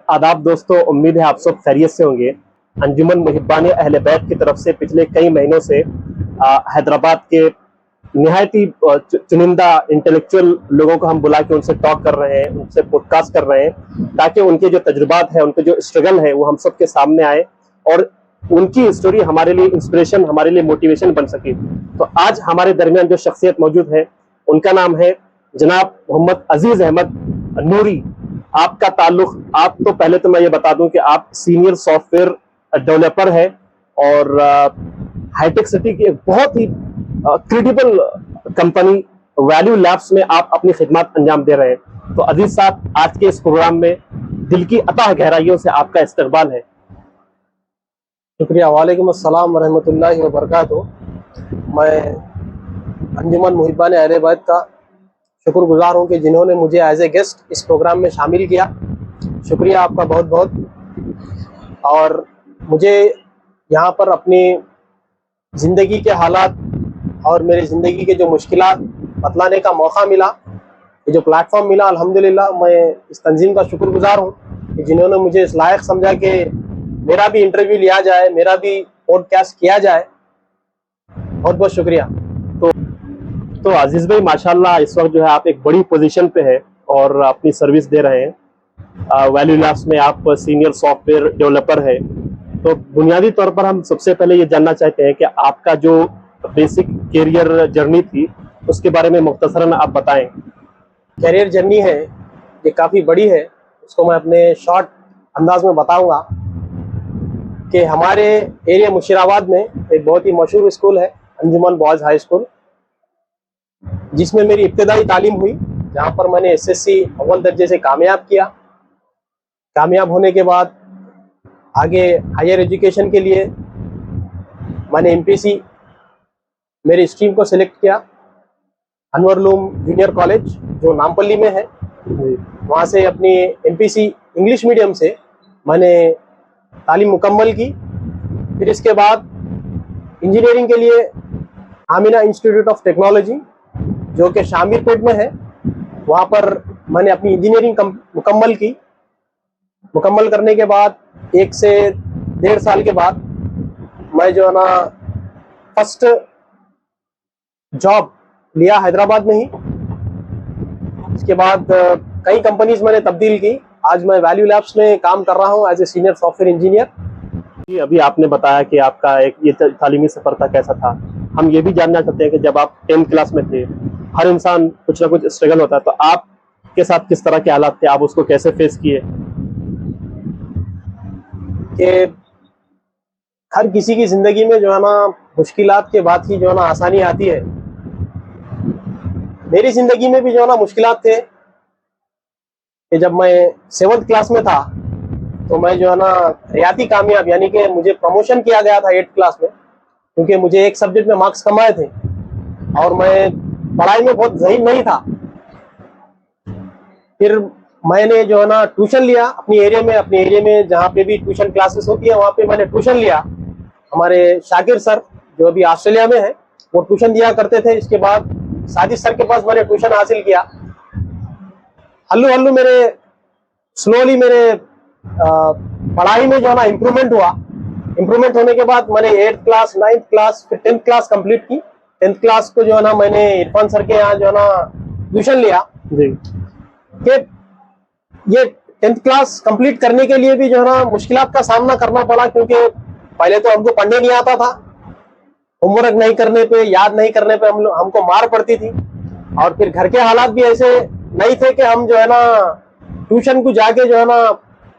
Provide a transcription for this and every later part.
आदाब दोस्तों, उम्मीद है आप सब खैरियत से होंगे। अंजुमन मुहिब्बान अहले बैत की तरफ से पिछले कई महीनों से हैदराबाद के निहायती चुनिंदा इंटेलेक्चुअल लोगों को हम बुला के उनसे टॉक कर रहे हैं, उनसे पॉडकास्ट कर रहे हैं, ताकि उनके जो तजुर्बात है, उनके जो स्ट्रगल है, वो हम सब के सामने आए और उनकी स्टोरी हमारे लिए इंस्पिरेशन, हमारे लिए मोटिवेशन बन सके। तो आज हमारे दरमियान जो शख्सियत मौजूद है, उनका नाम है जनाब मोहम्मद अजीज अहमद नूरी। आपका ताल्लुक, आप तो पहले तो मैं ये बता दूं कि आप सीनियर सॉफ्टवेयर डेवलपर है और हाईटेक सिटी की एक बहुत ही क्रेडिबल कंपनी वैल्यू लैब्स में आप अपनी खिदमत अंजाम दे रहे हैं। तो अजीज साहब, आज के इस प्रोग्राम में दिल की अताह गहराइयों से आपका इस्तकबाल है। शुक्रिया। वालेकुम अस्सलाम वरहमतुल्लाहि वबरकातुहू। मैं अंजुमन मुहिब्बान अहले बैत का शुक्रगुजार हूँ कि जिन्होंने मुझे एज ए गेस्ट इस प्रोग्राम में शामिल किया। शुक्रिया आपका बहुत बहुत। और मुझे यहाँ पर अपनी ज़िंदगी के हालात और मेरी ज़िंदगी के जो मुश्किलात बतलाने का मौका मिला, ये जो प्लेटफॉर्म मिला, अल्हम्दुलिल्लाह मैं इस तंजीम का शुक्रगुजार हूँ कि जिन्होंने मुझे इस लायक समझा कि मेरा भी इंटरव्यू लिया जाए, मेरा भी पॉडकास्ट किया जाए। बहुत बहुत शुक्रिया। तो अजीज भाई, माशाल्लाह इस वक्त जो है आप एक बड़ी पोजीशन पे है और अपनी सर्विस दे रहे हैं। वैल्यू लैब्स में आप सीनियर सॉफ्टवेयर डेवलपर है। तो बुनियादी तौर पर हम सबसे पहले ये जानना चाहते हैं कि आपका जो बेसिक कैरियर जर्नी थी, उसके बारे में मुख्तसरन आप बताएं। कैरियर जर्नी है, ये काफ़ी बड़ी है। उसको मैं अपने शॉर्ट अंदाज में बताऊंगा कि हमारे एरिया मुशीराबाद में एक बहुत ही मशहूर स्कूल है, अंजुमन बॉयज़ हाई स्कूल, जिसमें मेरी इब्तदाई तालीम हुई, जहाँ पर मैंने एसएससी अव्वल दर्जे से कामयाब किया। कामयाब होने के बाद आगे हायर एजुकेशन के लिए मैंने एमपीसी मेरी स्ट्रीम को सिलेक्ट किया। अनवरलूम जूनियर कॉलेज जो नामपल्ली में है, वहाँ से अपनी एमपीसी इंग्लिश मीडियम से मैंने तालीम मुकम्मल की। फिर इसके बाद इंजीनियरिंग के लिए आमिना इंस्टीट्यूट ऑफ टेक्नोलॉजी जो कि शामीरपेट में है, वहाँ पर मैंने अपनी इंजीनियरिंग मुकम्मल की। मुकम्मल करने के बाद 1 से 1.5 साल के बाद मैं जो है ना फर्स्ट जॉब लिया हैदराबाद में ही। इसके बाद कई कंपनीज मैंने तब्दील की। आज मैं वैल्यू लैब्स में काम कर रहा हूँ as a senior software engineer. अभी आपने बताया कि आपका एक ये तालीमी सफर था, कैसा था। हम ये भी जानना चाहते हैं कि जब आप 10th क्लास में थे, हर इंसान कुछ ना कुछ स्ट्रगल होता है, तो आपके साथ किस तरह के हालात थे, आप उसको कैसे फेस किए? कि हर किसी की जिंदगी में जो है ना मुश्किलात के बाद ही जो है ना आसानी आती है। मेरी जिंदगी में भी जो है ना मुश्किलात थे कि जब मैं 7th क्लास में था तो मैं जो है ना रियाती कामयाब, यानी कि मुझे प्रमोशन किया गया था 8th क्लास में, क्योंकि मुझे एक सब्जेक्ट में मार्क्स कम आए थे और मैं पढ़ाई में बहुत ज़हीन नहीं था। फिर मैंने जो है ना ट्यूशन लिया अपने एरिया में जहाँ पे भी ट्यूशन क्लासेस होती है, वहाँ पे मैंने ट्यूशन लिया। हमारे शाकिर सर जो अभी ऑस्ट्रेलिया में है, वो ट्यूशन दिया करते थे। इसके बाद साजिद सर के पास मैंने ट्यूशन हासिल किया। हल्लू हल्लू स्लोली मेरे पढ़ाई में जो है ना इम्प्रूवमेंट हुआ। इम्प्रूवमेंट होने के बाद मैंने 8th क्लास, 9th क्लास, फिर 10th क्लास कंप्लीट की। 10th क्लास को जो है ना मैंने इरफान सर के यहाँ जो है ना ट्यूशन लिया जी। कि ये 10th क्लास कंप्लीट करने के लिए भी जो है ना मुश्किलात का सामना करना पड़ा, क्योंकि पहले तो हमको पढ़ने नहीं आता था। होमवर्क नहीं करने पे, याद नहीं करने पे हमको मार पड़ती थी। और फिर घर के हालात भी ऐसे नहीं थे कि हम जो है ना ट्यूशन को जाके जो है ना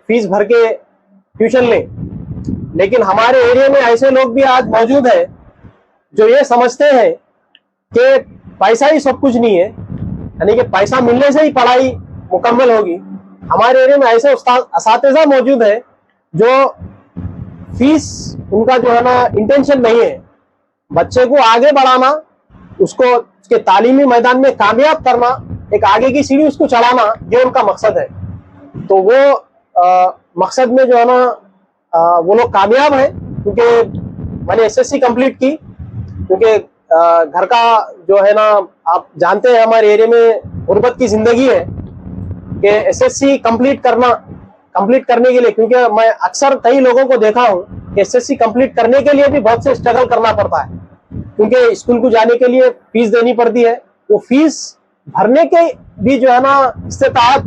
फीस भर के ट्यूशन लें। लेकिन हमारे एरिया में ऐसे लोग भी आज मौजूद हैं जो ये समझते हैं कि पैसा ही सब कुछ नहीं है, यानी कि पैसा मिलने से ही पढ़ाई मुकम्मल होगी। हमारे एरिया में ऐसे असातिज़ा मौजूद है जो फीस उनका जो है ना इंटेंशन नहीं है, बच्चे को आगे बढ़ाना, उसको उसके तालीमी मैदान में कामयाब करना, एक आगे की सीढ़ी उसको चढ़ाना, ये उनका मकसद है। तो वो मकसद में जो है ना वो लोग कामयाब है। क्योंकि मैंने एसएससी कंप्लीट की, क्योंकि घर का जो है ना, आप जानते हैं हमारे एरिया में गुर्बत की जिंदगी है कि एसएससी कंप्लीट करना कंप्लीट करने के लिए, क्योंकि मैं अक्सर कई लोगों को देखा हूँ कि एसएससी कंप्लीट करने के लिए भी बहुत से स्ट्रगल करना पड़ता है, क्योंकि स्कूल को जाने के लिए फीस देनी पड़ती है। वो फीस भरने के भी जो है ना इस्तेताअत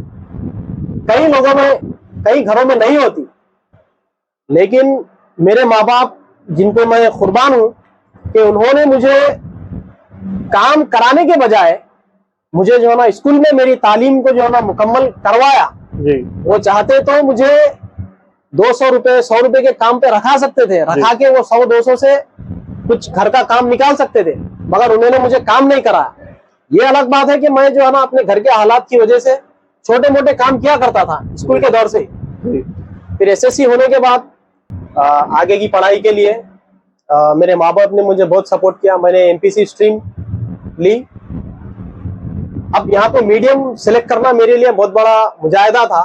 कई लोगों में, कई घरों में नहीं होती। लेकिन मेरे माँ बाप, जिन पे मैं कुर्बान हूँ कि उन्होंने मुझे काम कराने के बजाय मुझे जो है ना स्कूल में मेरी तालीम को जो है ना मुकम्मल करवाया। जी वो चाहते तो मुझे 200 रुपए 100 रुपए के काम पे रखा सकते थे, रखा के वो 100-200 से कुछ घर का काम निकाल सकते थे, मगर उन्होंने मुझे काम नहीं कराया। ये अलग बात है कि मैं जो है ना अपने घर के हालात की वजह से छोटे मोटे काम किया करता था स्कूल के दौर से ही। जी फिर एसएससी होने के बाद आगे की पढ़ाई के लिए मेरे माँ बाप ने मुझे बहुत सपोर्ट किया। मैंने एमपीसी स्ट्रीम ली। अब यहाँ पे मीडियम सिलेक्ट करना मेरे लिए बहुत बड़ा मुजाहिदा था,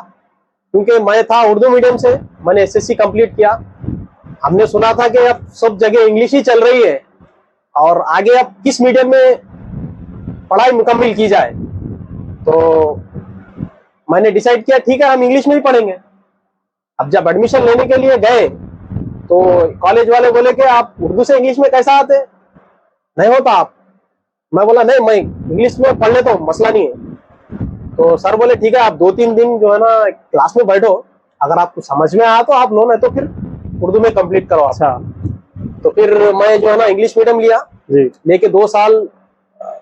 क्योंकि मैं था उर्दू मीडियम से। मैंने एसएससी कंप्लीट किया। हमने सुना था कि अब सब जगह इंग्लिश ही चल रही है और आगे अब किस मीडियम में पढ़ाई मुकम्मल की जाए, तो मैंने डिसाइड किया ठीक है हम इंग्लिश में ही पढ़ेंगे। अब जब एडमिशन लेने के लिए गए तो कॉलेज वाले बोले कि आप उर्दू से इंग्लिश में कैसा आते, नहीं होता आप। मैं बोला नहीं, मैं इंग्लिश में पढ़ लेता हूँ, मसला नहीं है। तो सर बोले ठीक है आप 2-3 दिन जो है ना क्लास में बैठो, अगर आपको समझ में आया तो आप लो, नहीं तो फिर उर्दू में कंप्लीट करो। अच्छा। तो फिर मैं जो है ना इंग्लिश मीडियम लिया। जी लेके 2 साल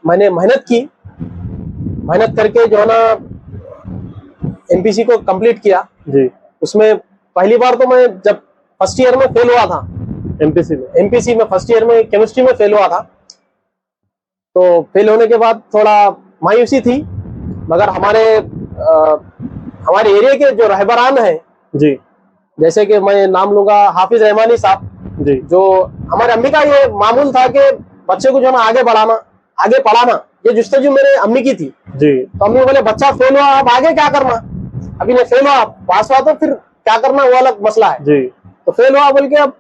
मैंने मेहनत की। मेहनत करके जो है ना एमपीसी को कंप्लीट किया। जी उसमें पहली बार तो मैं जब फर्स्ट ईयर में फेल हुआ था, एमपीसी में फर्स्ट ईयर में केमिस्ट्री में फेल हुआ था। तो फेल होने के बाद थोड़ा मायूसी थी, मगर हमारे एरिया के जो रहबरान हैं, जी जैसे कि मैं नाम लूंगा हाफिज रहमानी साहब जी, जो हमारे अम्मी का ये मामूल था कि बच्चे को जो है ना आगे बढ़ाना, आगे पढ़ाना, ये जुस्तजू मेरे अम्मी की थी। जी तो अम्मी बोले बच्चा फेल हुआ अब आगे क्या करना, अभी नहीं फेल हुआ पास हुआ तो फिर क्या करना वो अलग मसला है। जी। तो फेल हुआ बोल के अब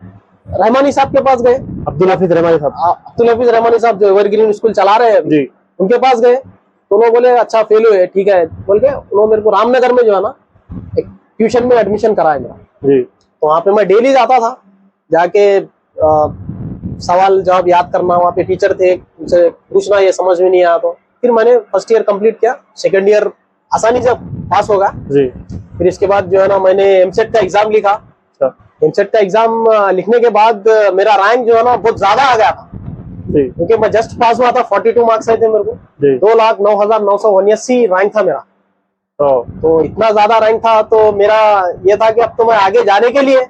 रहमानी साहब के पास गए, अब्दुल हफीज रहमानी साहब। अब्दुल हफीज रहमानी साहब जो एवरग्रीन स्कूल चला रहे हैं जी उनके पास गए। तो उन्होंने बोले अच्छा फेल हुए ठीक है बोल के उन्होंने मेरे को रामनगर में जो है ना एक ट्यूशन में एडमिशन कराया मेरा। जी तो वहाँ पे मैं डेली जाता था, जाके सवाल जवाब याद करना, वहाँ पे टीचर थे उनसे पूछना, ये समझ में नहीं आया तो फिर मैंने फर्स्ट ईयर कंप्लीट किया, सेकंड ईयर आसानी से पास होगा। जी। फिर इसके बाद जो है ना मैंने एमसेट का एग्जाम लिखा। एमसेट का एग्जाम लिखने के बाद मेरा रैंक जो है ना बहुत ज्यादा आ गया था, क्योंकि मैं जस्ट पास हुआ था, 42 मार्क्स आए थे मेरे को। 2,09,979 रैंक था मेरा। तो इतना ज्यादा रैंक था, तो मेरा ये था कि अब तो मैं आगे जाने के लिए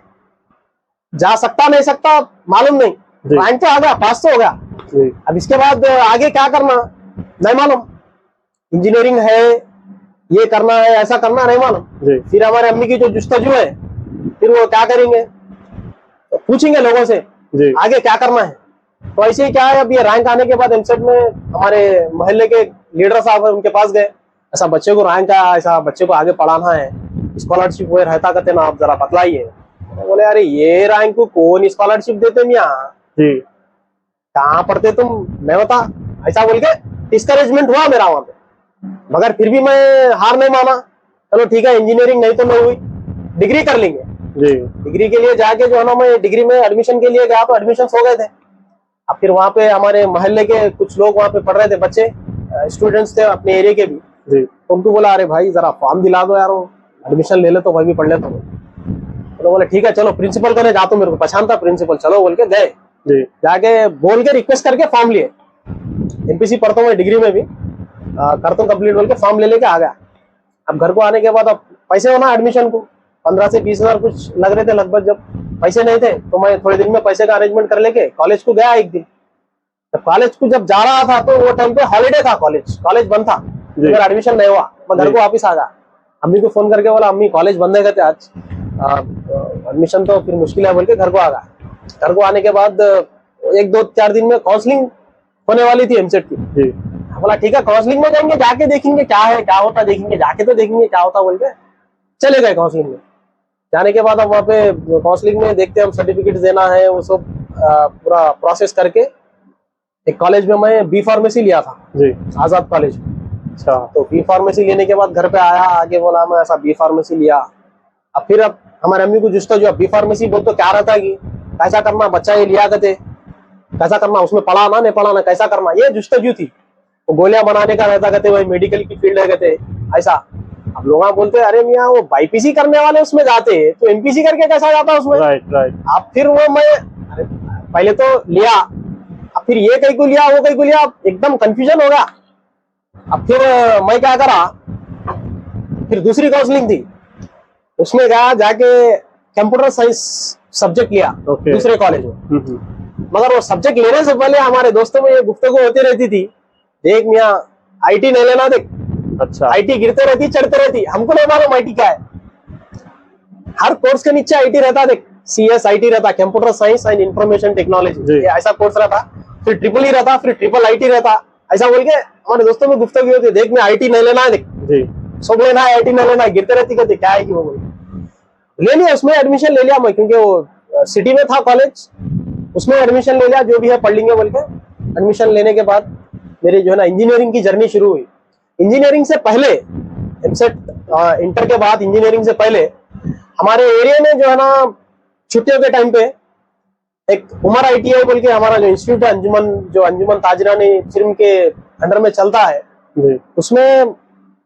जा सकता नहीं सकता मालूम नहीं, रैंक तो आ गया, पास तो हो गया। अब इसके बाद आगे क्या करना नहीं मालूम, इंजीनियरिंग है, ये करना है, ऐसा करना नहीं मालूम। फिर हमारे अम्मी की जो जुस्तजू है, फिर वो क्या करेंगे, तो पूछेंगे लोगों से आगे क्या करना है। तो ऐसे ही क्या है, अब ये रैंक आने के बाद एमसेट में हमारे मोहल्ले के लीडर साहब है, उनके पास गए, ऐसा बच्चे को रैंक आया, ऐसा बच्चे को आगे पढ़ाना है, स्कॉलरशिप वो रहता करते ना, आप जरा बतलाइए। बोले अरे ये रैंक को कौन स्कॉलरशिप देते मियाँ, कहाँ पढ़ते तुम, मैं बता, ऐसा बोल के डिस्करेजमेंट हुआ मेरा वहां पे। मगर फिर भी मैं हार नहीं माना, चलो ठीक है इंजीनियरिंग नहीं तो नहीं हुई, डिग्री कर लेंगे। डिग्री के लिए जाके जो है ना मैं डिग्री में एडमिशन के लिए गया तो एडमिशन हो गए थे। अब फिर वहाँ पे हमारे मोहल्ले के कुछ लोग वहाँ पे पढ़ रहे थे, बच्चे स्टूडेंट्स थे अपने एरिया के भी, तो उनको बोला अरे भाई जरा फॉर्म दिला दो यार, एडमिशन ले ले तो भाई भी पढ़ लेता हूँ। तो बोले ठीक है चलो प्रिंसिपल को जाता हूँ, मेरे को पहचान था प्रिंसिपल, चलो बोल के गए। जाके बोल के रिक्वेस्ट करके फॉर्म लिए, एमपीसी पढ़ता हूँ डिग्री में भी करता हूँ कंप्लीट बोल के फॉर्म ले लेके आ गया। अब घर को आने के बाद अब पैसे होना एडमिशन को 15 से 20 हजार कुछ लग रहे थे लगभग। जब पैसे नहीं थे तो मैं थोड़े दिन में पैसे का अरेंजमेंट कर लेके कॉलेज को गया। एक दिन जब कॉलेज को जब जा रहा था तो वो टाइम पे हॉलीडे था, कॉलेज बंद था, मेरा एडमिशन नहीं हुआ। मैं घर को वापिस आ गया, अम्मी को फोन करके बोला अम्मी कॉलेज बंद है कहते आज, एडमिशन तो फिर मुश्किल है बोल के घर को आ गया। घर को आने के बाद 1-2-4 दिन में काउंसलिंग होने वाली थी एमसेट की। बोला ठीक है काउंसलिंग में जाएंगे, जाके देखेंगे क्या है क्या होता, देखेंगे जाके तो देखेंगे क्या होता बोल के चले गए काउंसलिंग में। जाने के बाद अब वहाँ पे काउंसलिंग में देखते हम सर्टिफिकेट देना है, वो सब पूरा प्रोसेस करके एक कॉलेज में मैं बी फार्मेसी लिया था आजाद कॉलेज में। अच्छा, तो बी फार्मेसी लेने के बाद घर पे आया, आगे बोला मैं ऐसा बी फार्मेसी लिया, अब हमारे अम्मी को जुस्ता जो अब बी फार्मेसी बोल तो क्या रहता है कि कैसा करना बच्चा ये लिया करते, कैसा करना उसमें पढ़ाना नहीं पढ़ाना कैसा करना, ये जुस्ता जो थी वो गोलियां बनाने का रहता कहते भाई मेडिकल की फील्ड है कहते ऐसा। अब लोग बोलते अरे मियाँ वो बाईपीसी करने वाले उसमें जाते हैं तो एमपीसी करके कैसा जाता उसमें। राइट। अब फिर वो मैं पहले तो लिया, अब फिर ये कहीं को लिया वो कहीं को लिया, एकदम कंफ्यूजन हो गया। अब फिर मैं क्या करा, फिर दूसरी काउंसलिंग थी उसमें गया, जाके कंप्यूटर साइंस सब्जेक्ट लिया दूसरे कॉलेज में। मगर वो सब्जेक्ट लेने से पहले हमारे दोस्तों में ये गुफ्तगू होती रहती थी, देख मियाँ आईटी नहीं लेना, देख अच्छा आईटी गिरते रहती चढ़ते रहती, हमको नहीं मालूम आईटी क्या है। हर कोर्स के नीचे आईटी रहता, देख सीएस आईटी रहता, computer science and information technology ऐसा कोर्स रहता, फिर ट्रिपल ई रहता, फिर ट्रिपल आईटी रहता, ऐसा बोल के हमारे दोस्तों में गुफ्तगू होती, देख मैं आईटी नहीं लेना है, देख सब लेना है आईटी नहीं लेना है, गिरते रहती कहते क्या है कि वो बोले ले लिया, उसमें एडमिशन ले लिया मैं, क्योंकि वो सिटी में था कॉलेज, उसमें एडमिशन ले लिया, जो भी है पढ़ लेंगे बोल के। एडमिशन लेने के बाद मेरी जो है ना इंजीनियरिंग की जर्नी शुरू हुई। इंजीनियरिंग से पहले एमसेट इंटर के बाद इंजीनियरिंग से पहले हमारे एरिया में जो है ना छुट्टियों के टाइम पे एक उमर आईटीआई बोल के हमारा जो इंस्टीट्यूट है अंजुमन ताजरानी फिल्म के अंडर में चलता है, उसमें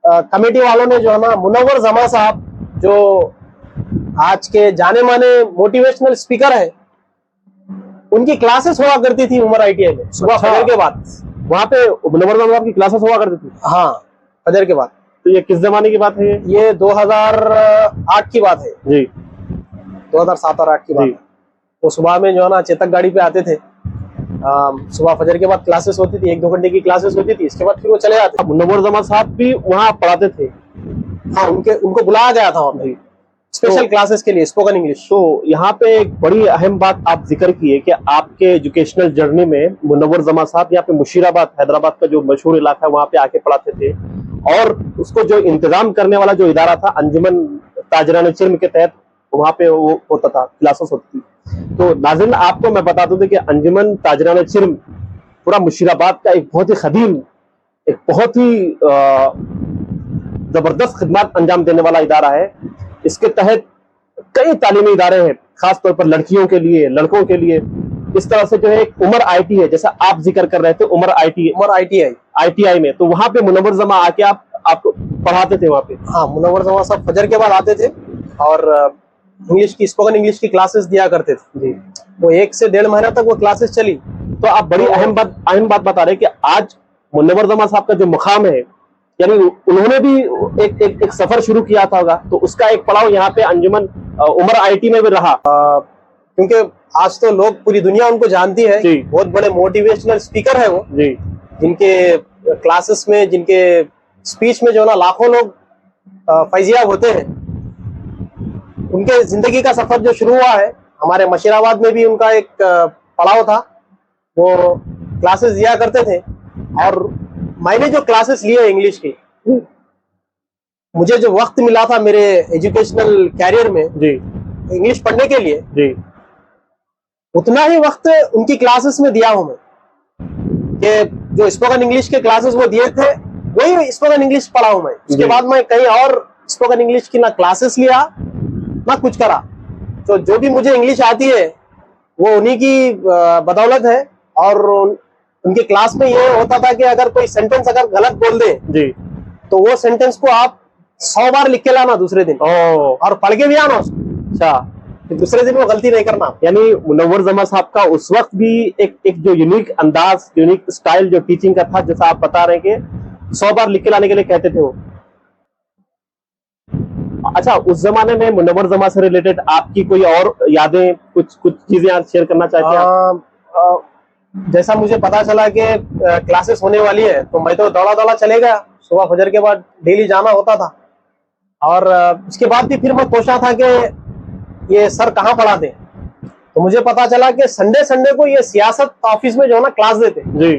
कमेटी वालों ने जो है ना मुनव्वर जमा साहब जो आज के जाने माने मोटिवेशनल स्पीकर है, उनकी क्लासेस हुआ करती थी उमर आईटीआई में सुबह फजर के बाद। वहां पे मुनव्वर जमा साहब की क्लासेस हुआ करती थी? हाँ, फजर के बाद। तो ये किस जमाने की बात है? ये 2008 की बात है जी, 2007 और 8 की बात है। वो सुबह में जो है ना चेतक गाड़ी पे आते थे, सुबह फजर के बाद क्लासेस होती थी, 1-2 घंटे की क्लासेस होती थी, इसके बाद फिर वो चले जाते। मुनव्वर जमा साहब भी वहाँ पढ़ाते थे? हाँ, उनको बुलाया गया था वहाँ पे स्पेशल क्लासेस के लिए, स्पोकन इंग्लिश। तो यहाँ पे एक बड़ी अहम बात आप जिक्र किए कि आपके एजुकेशनल जर्नी में मुनव्वर जमा साहब यहाँ पे मुशीराबाद हैदराबाद का जो मशहूर इलाका है वहाँ पे आके पढ़ाते थे, और उसको जो इंतजाम करने वाला जो इदारा था अंजुमन ताजरानी चिल्म के तहत वहाँ पे वो होता था, क्लासेस होती थी। तो नाज़रीन आपको मैं बता दूं कि अंजुमन ताजरानी चिल्म पूरा मुशीराबाद का एक बहुत ही खदीम, एक बहुत ही जबरदस्त खिदमत अंजाम देने वाला इदारा है। इसके तहत कई तालीमी इदारे हैं, खासतौर पर लड़कियों के लिए, लड़कों के लिए। इस तरह से जो है एक उमर आईटी है, जैसा आप जिक्र कर रहे थे उमर आईटीआई में, तो वहां पे मुनव्वर जमा आके आप पढ़ाते थे वहां पे? हाँ, मुनव्वर जमा साहब फजर के बाद आते थे और इंग्लिश की स्पोकन इंग्लिश की क्लासेस दिया करते थे जी। वो 1 से 1.5 महीना तक वो क्लासेस चली। तो आप बड़ी अहम बात बता रहे कि आज मुनव्वर जमा साहब का जो मुकाम है, यानी उन्होंने भी एक सफर शुरू किया था होगा, तो उसका एक पड़ाव यहाँ पे अंजुमन उमर आईटी में भी रहा, क्योंकि आज तो लोग पूरी दुनिया उनको जानती है, बहुत बड़े मोटिवेशनल स्पीकर है वो जी, जिनके क्लासेस में, जिनके स्पीच में जो ना लाखों लोग फैजियाब होते हैं। उनके जिंदगी का सफर जो शुरू हुआ है, हमारे मशीराबाद में भी उनका एक पड़ाव था, वो क्लासेस दिया करते थे। और मैंने जो क्लासेस लिए इंग्लिश की, मुझे जो वक्त मिला था मेरे एजुकेशनल कैरियर में जी इंग्लिश पढ़ने के लिए जी, उतना ही वक्त उनकी क्लासेस में दिया हूं मैं। कि जो स्पोकन इंग्लिश के क्लासेस वो दिए थे, वही स्पोकन इंग्लिश पढ़ा हूं मैं। उसके बाद मैं कहीं और स्पोकन इंग्लिश की ना क्लासेस लिया ना कुछ करा। तो जो भी मुझे इंग्लिश आती है वो उन्हीं की बदौलत है। और उनके क्लास में ये होता था कि अगर कोई सेंटेंस अगर गलत बोल दे जी, तो वो सेंटेंस को आप 100 बार लिख के लाना दूसरे दिन, और पढ़ के भी आना उसको। अच्छा, दूसरे दिन वो गलती नहीं करना। यानी मुनव्वर जमा साहब का उस वक्त भी एक जो यूनिक अंदाज, यूनिक स्टाइल जो टीचिंग का था, जैसा आप बता रहे हैं कि 100 बार लिख के लाने के लिए कहते थे वो। अच्छा, उस जमाने में मुनव्वर जमा से रिलेटेड आपकी कोई और यादें, कुछ चीजें आप शेयर करना चाहते हैं? जैसा मुझे पता चला कि क्लासेस होने वाली है, तो मैं तो दौड़ा चले गया। सुबह फजर के बाद डेली जाना होता था। और उसके बाद भी फिर मैं सोचा था कि ये सर कहाँ पढ़ाते, तो मुझे पता चला कि संडे को ये सियासत ऑफिस में जो है ना क्लास देते जी।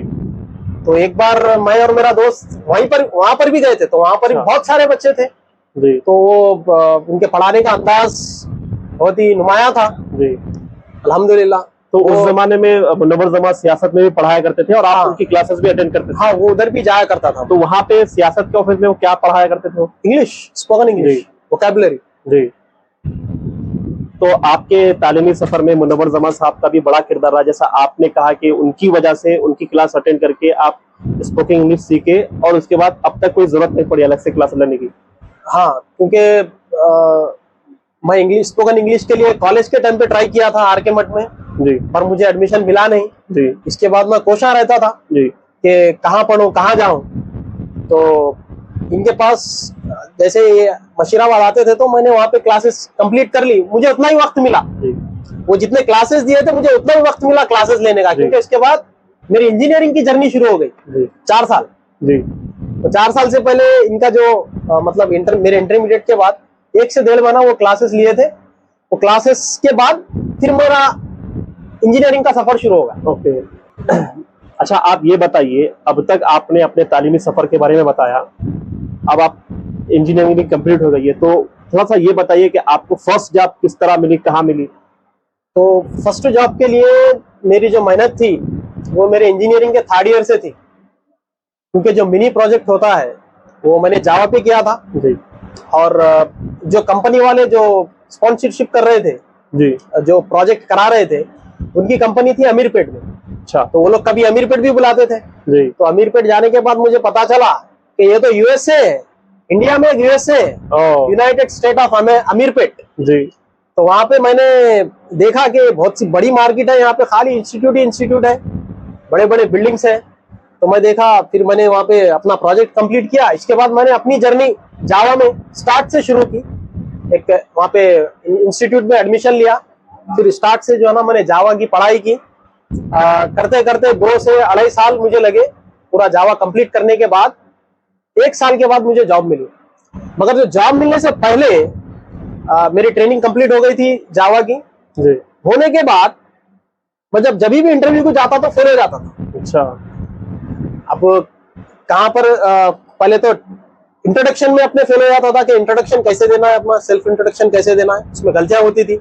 तो एक बार मैं और मेरा दोस्त वहां पर भी गए थे, तो वहां पर भी बहुत सारे बच्चे थे जी। तो वो उनके पढ़ाने का अंदाज बहुत ही नुमाया था जी, अल्हम्दुलिल्लाह। तो उस जमाने में मुनव्वर जमा सियासत में भी पढ़ाया करते थे और आप उनकी क्लासेस भी अटेंड करते थे? हाँ, वो उधर भी जाया करता था। तो वहां पे सियासत के ऑफिस में वो क्या पढ़ाया करते थे? इंग्लिश, स्पोकन इंग्लिश, वोकैबुलरी जी। तो आपके तालीमी सफर में मुनव्वर जमान साहब का भी बड़ा किरदार रहा, जैसा आपने कहा कि उनकी वजह से उनकी क्लास अटेंड करके आप स्पोकन इंग्लिश सीखे और उसके बाद अब तक कोई जरूरत नहीं पड़ी अलग से क्लास लेने की। हाँ, क्योंकि मैं इंग्लिश स्पोकन इंग्लिश के लिए कॉलेज के टाइम पे ट्राई किया था आर के मठ में जी पर मुझे एडमिशन मिला नहीं जी इसके बाद मैं कोशा रहता था जी कि कहाँ पढूं कहाँ जाऊं। तो इनके पास जैसे ये मशीराबाद आते थे तो मैंने वहाँ पे क्लासेस कंप्लीट कर ली, मुझे उतना ही वक्त मिला। जी वो जितने क्लासेस दिए थे मुझे उतना ही वक्त मिला क्लासेस लेने का, क्योंकि इसके बाद मेरी इंजीनियरिंग की जर्नी शुरू हो गई। जी 4 साल जी तो 4 साल से पहले इनका जो मतलब मेरे इंटरमीडिएट के बाद 1 से 1.5 महीना वो क्लासेस लिए थे। वो क्लासेस के बाद फिर मेरा इंजीनियरिंग का सफर शुरू होगा। ओके। अच्छा, आप ये बताइए, अब तक आपने अपने तालीमी सफर के बारे में बताया, अब आप इंजीनियरिंग भी कंप्लीट हो गई है, तो थोड़ा सा ये बताइए कि आपको फर्स्ट जॉब किस तरह मिली, कहाँ मिली? तो फर्स्ट जॉब के लिए मेरी जो मेहनत थी वो मेरे इंजीनियरिंग के 3rd ईयर से थी, क्योंकि जो मिनी प्रोजेक्ट होता है वो मैंने जावा पे किया था जी और जो कंपनी वाले जो स्पॉन्सरशिप कर रहे थे, जी जो प्रोजेक्ट करा रहे थे, उनकी कंपनी थी अमीरपेट में। अच्छा तो वो लोग कभी अमीरपेट भी बुलाते थे। जी तो अमीरपेट जाने के बाद मुझे पता चला कि ये तो यूएसए है, इंडिया में एक यूएसए है, ओ यूनाइटेड स्टेट ऑफ अमीरपेट। जी तो वहां पे मैंने देखा कि बहुत सी बड़ी मार्केट है, यहाँ पे खाली इंस्टीट्यूट ही इंस्टीट्यूट है, बड़े बड़े बिल्डिंग्स है। तो मैं देखा, फिर मैंने वहां पे अपना प्रोजेक्ट कंप्लीट किया। इसके बाद मैंने अपनी जर्नी जावा में स्टार्ट से शुरू की। एक वहां पे इंस्टीट्यूट में एडमिशन लिया, फिर स्टार्ट से जो है ना मैंने जावा की पढ़ाई की। करते करते 2 से 2.5 साल मुझे लगे पूरा जावा कंप्लीट करने के बाद। 1 साल के बाद मुझे जॉब मिली, मगर जो जॉब मिलने से पहले मेरी ट्रेनिंग कंप्लीट हो गई थी जावा की। जी होने के बाद मैं जब भी इंटरव्यू को जाता तो फेल हो जाता था। अच्छा अब कहाँ पर पहले तो इंट्रोडक्शन में अपने फेल हो जाता था कि इंट्रोडक्शन कैसे देना है, अपना सेल्फ इंट्रोडक्शन कैसे देना है, उसमें गलतियां होती थी।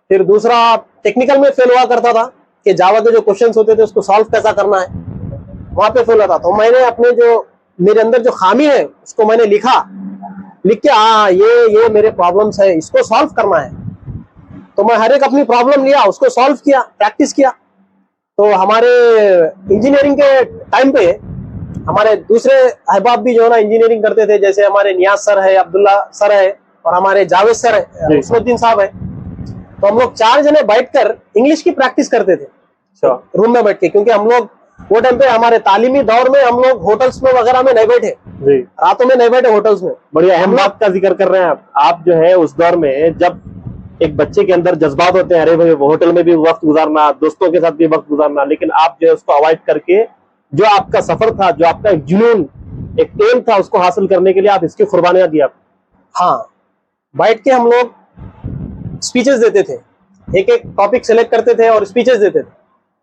फिर दूसरा टेक्निकल में फेल हुआ करता था कि जावा के जो क्वेश्चंस होते थे उसको सॉल्व कैसा करना है, वहां पे फेल होता था। तो मैंने अपने जो मेरे अंदर जो खामी है उसको मैंने लिख के हाँ ये मेरे प्रॉब्लम्स है, इसको सॉल्व करना है। तो मैं हर एक अपनी प्रॉब्लम लिया, उसको सॉल्व किया, प्रैक्टिस किया। तो हमारे इंजीनियरिंग के टाइम पे हमारे दूसरे अहबाब भी जो है ना इंजीनियरिंग करते थे, जैसे हमारे नियाज सर है, अब्दुल्ला सर है और हमारे जावेद सर है, उसमुद्दीन साहब है। तो हम लोग 4 जने बैठकर इंग्लिश की प्रैक्टिस करते थे रूम में बैठ के, क्योंकि हम लोग वो टाइम पे हमारे तालीमी दौर में हम लोग होटल्स में वगैरह में नहीं बैठे, जी रातों में नहीं बैठे होटल्स में। बड़ी अहम बात का जिक्र कर रहे हैं आप जो है उस दौर में जब एक बच्चे के अंदर जज्बात होते हैं, अरे भाई होटल में भी वक्त गुजारना, दोस्तों के साथ भी वक्त गुजारना, लेकिन आप जो है उसको अवॉइड करके जो आपका सफर था, जो आपका एक जुनून, एक एम था, उसको हासिल करने के लिए आप इसकी कुर्बानियां दी। आप हाँ, बैठ के हम लोग स्पीचेस देते थे, एक एक टॉपिक सेलेक्ट करते थे और स्पीचेस देते थे।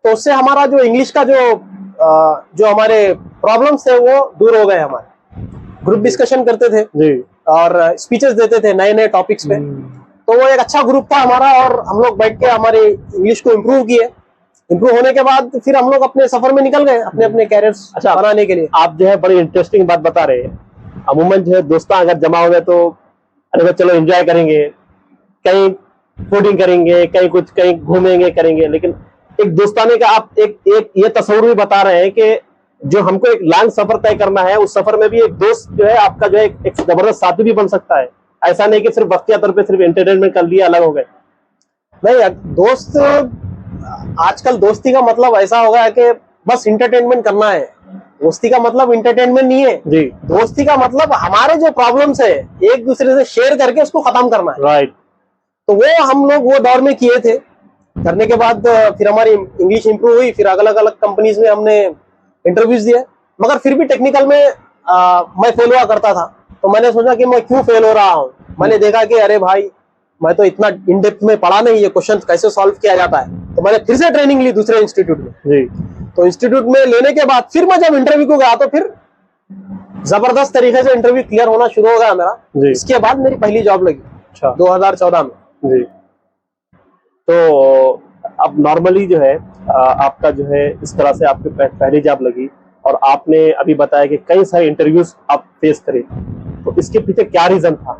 तो उससे हमारा जो इंग्लिश का जो हमारे प्रॉब्लम्स थे वो दूर हो गए। हमारे ग्रुप डिस्कशन करते थे जी और स्पीचेस देते थे नए नए टॉपिक्स पे। तो वो एक अच्छा ग्रुप था हमारा और हम लोग बैठ के हमारे इंग्लिश को इम्प्रूव किए। इम्प्रूव होने के बाद फिर हम लोग अपने सफर में निकल गए अपने अपने कैरियर्स बनाने के लिए। आप जो है बड़ी इंटरेस्टिंग बात बता रहे हैं। अमूमन जो है दोस्ता अगर जमा हो गए तो अरे भाई चलो एंजॉय करेंगे, कहीं फूडिंग करेंगे, कहीं घूमेंगे करेंगे, लेकिन एक दोस्ताने का आप एक ये तस्वीर भी बता रहे हैं कि जो हमको एक लॉन्ग सफर तय करना है, उस सफर में भी एक दोस्त जो है आपका जो है एक जबरदस्त साथी भी बन सकता है। ऐसा नहीं कि सिर्फ वक्तिया तौर पे सिर्फ एंटरटेनमेंट कर लिया अलग हो गए। नहीं, दोस्त आजकल दोस्ती का मतलब ऐसा हो गया है कि बस इंटरटेनमेंट करना है। दोस्ती का मतलब इंटरटेनमेंट नहीं है जी, दोस्ती का मतलब हमारे जो प्रॉब्लम्स है एक दूसरे से शेयर करके उसको खत्म करना है। राइट। तो वो हम लोग वो दौर में किए थे। करने के बाद फिर हमारी इंग्लिश इंप्रूव हुई, फिर अलग अलग कंपनीज में हमने इंटरव्यूज दिए, मगर फिर भी टेक्निकल में मैं फेल हुआ करता था। तो मैंने सोचा कि मैं क्यों फेल हो रहा हूँ। मैंने देखा कि अरे भाई मैं तो इतना इन डेप्थ में पढ़ा नहीं, ये क्वेश्चन कैसे सॉल्व किया जाता है। तो मैंने फिर से ट्रेनिंग ली दूसरे इंस्टीट्यूट में जी। तो इंस्टीट्यूट में लेने के बाद फिर मैं जब इंटरव्यू को गया तो फिर जबरदस्त तरीके से इंटरव्यू क्लियर होना शुरू हो गया मेरा। इसके बाद मेरी पहली जॉब लगी 2014 में। जी। तो अब नॉर्मली जो है आपका जो है इस तरह से आपके पहली जॉब लगी और आपने अभी बताया कि कई सारे इंटरव्यूज आप फेस करे, तो इसके पीछे क्या रीजन था?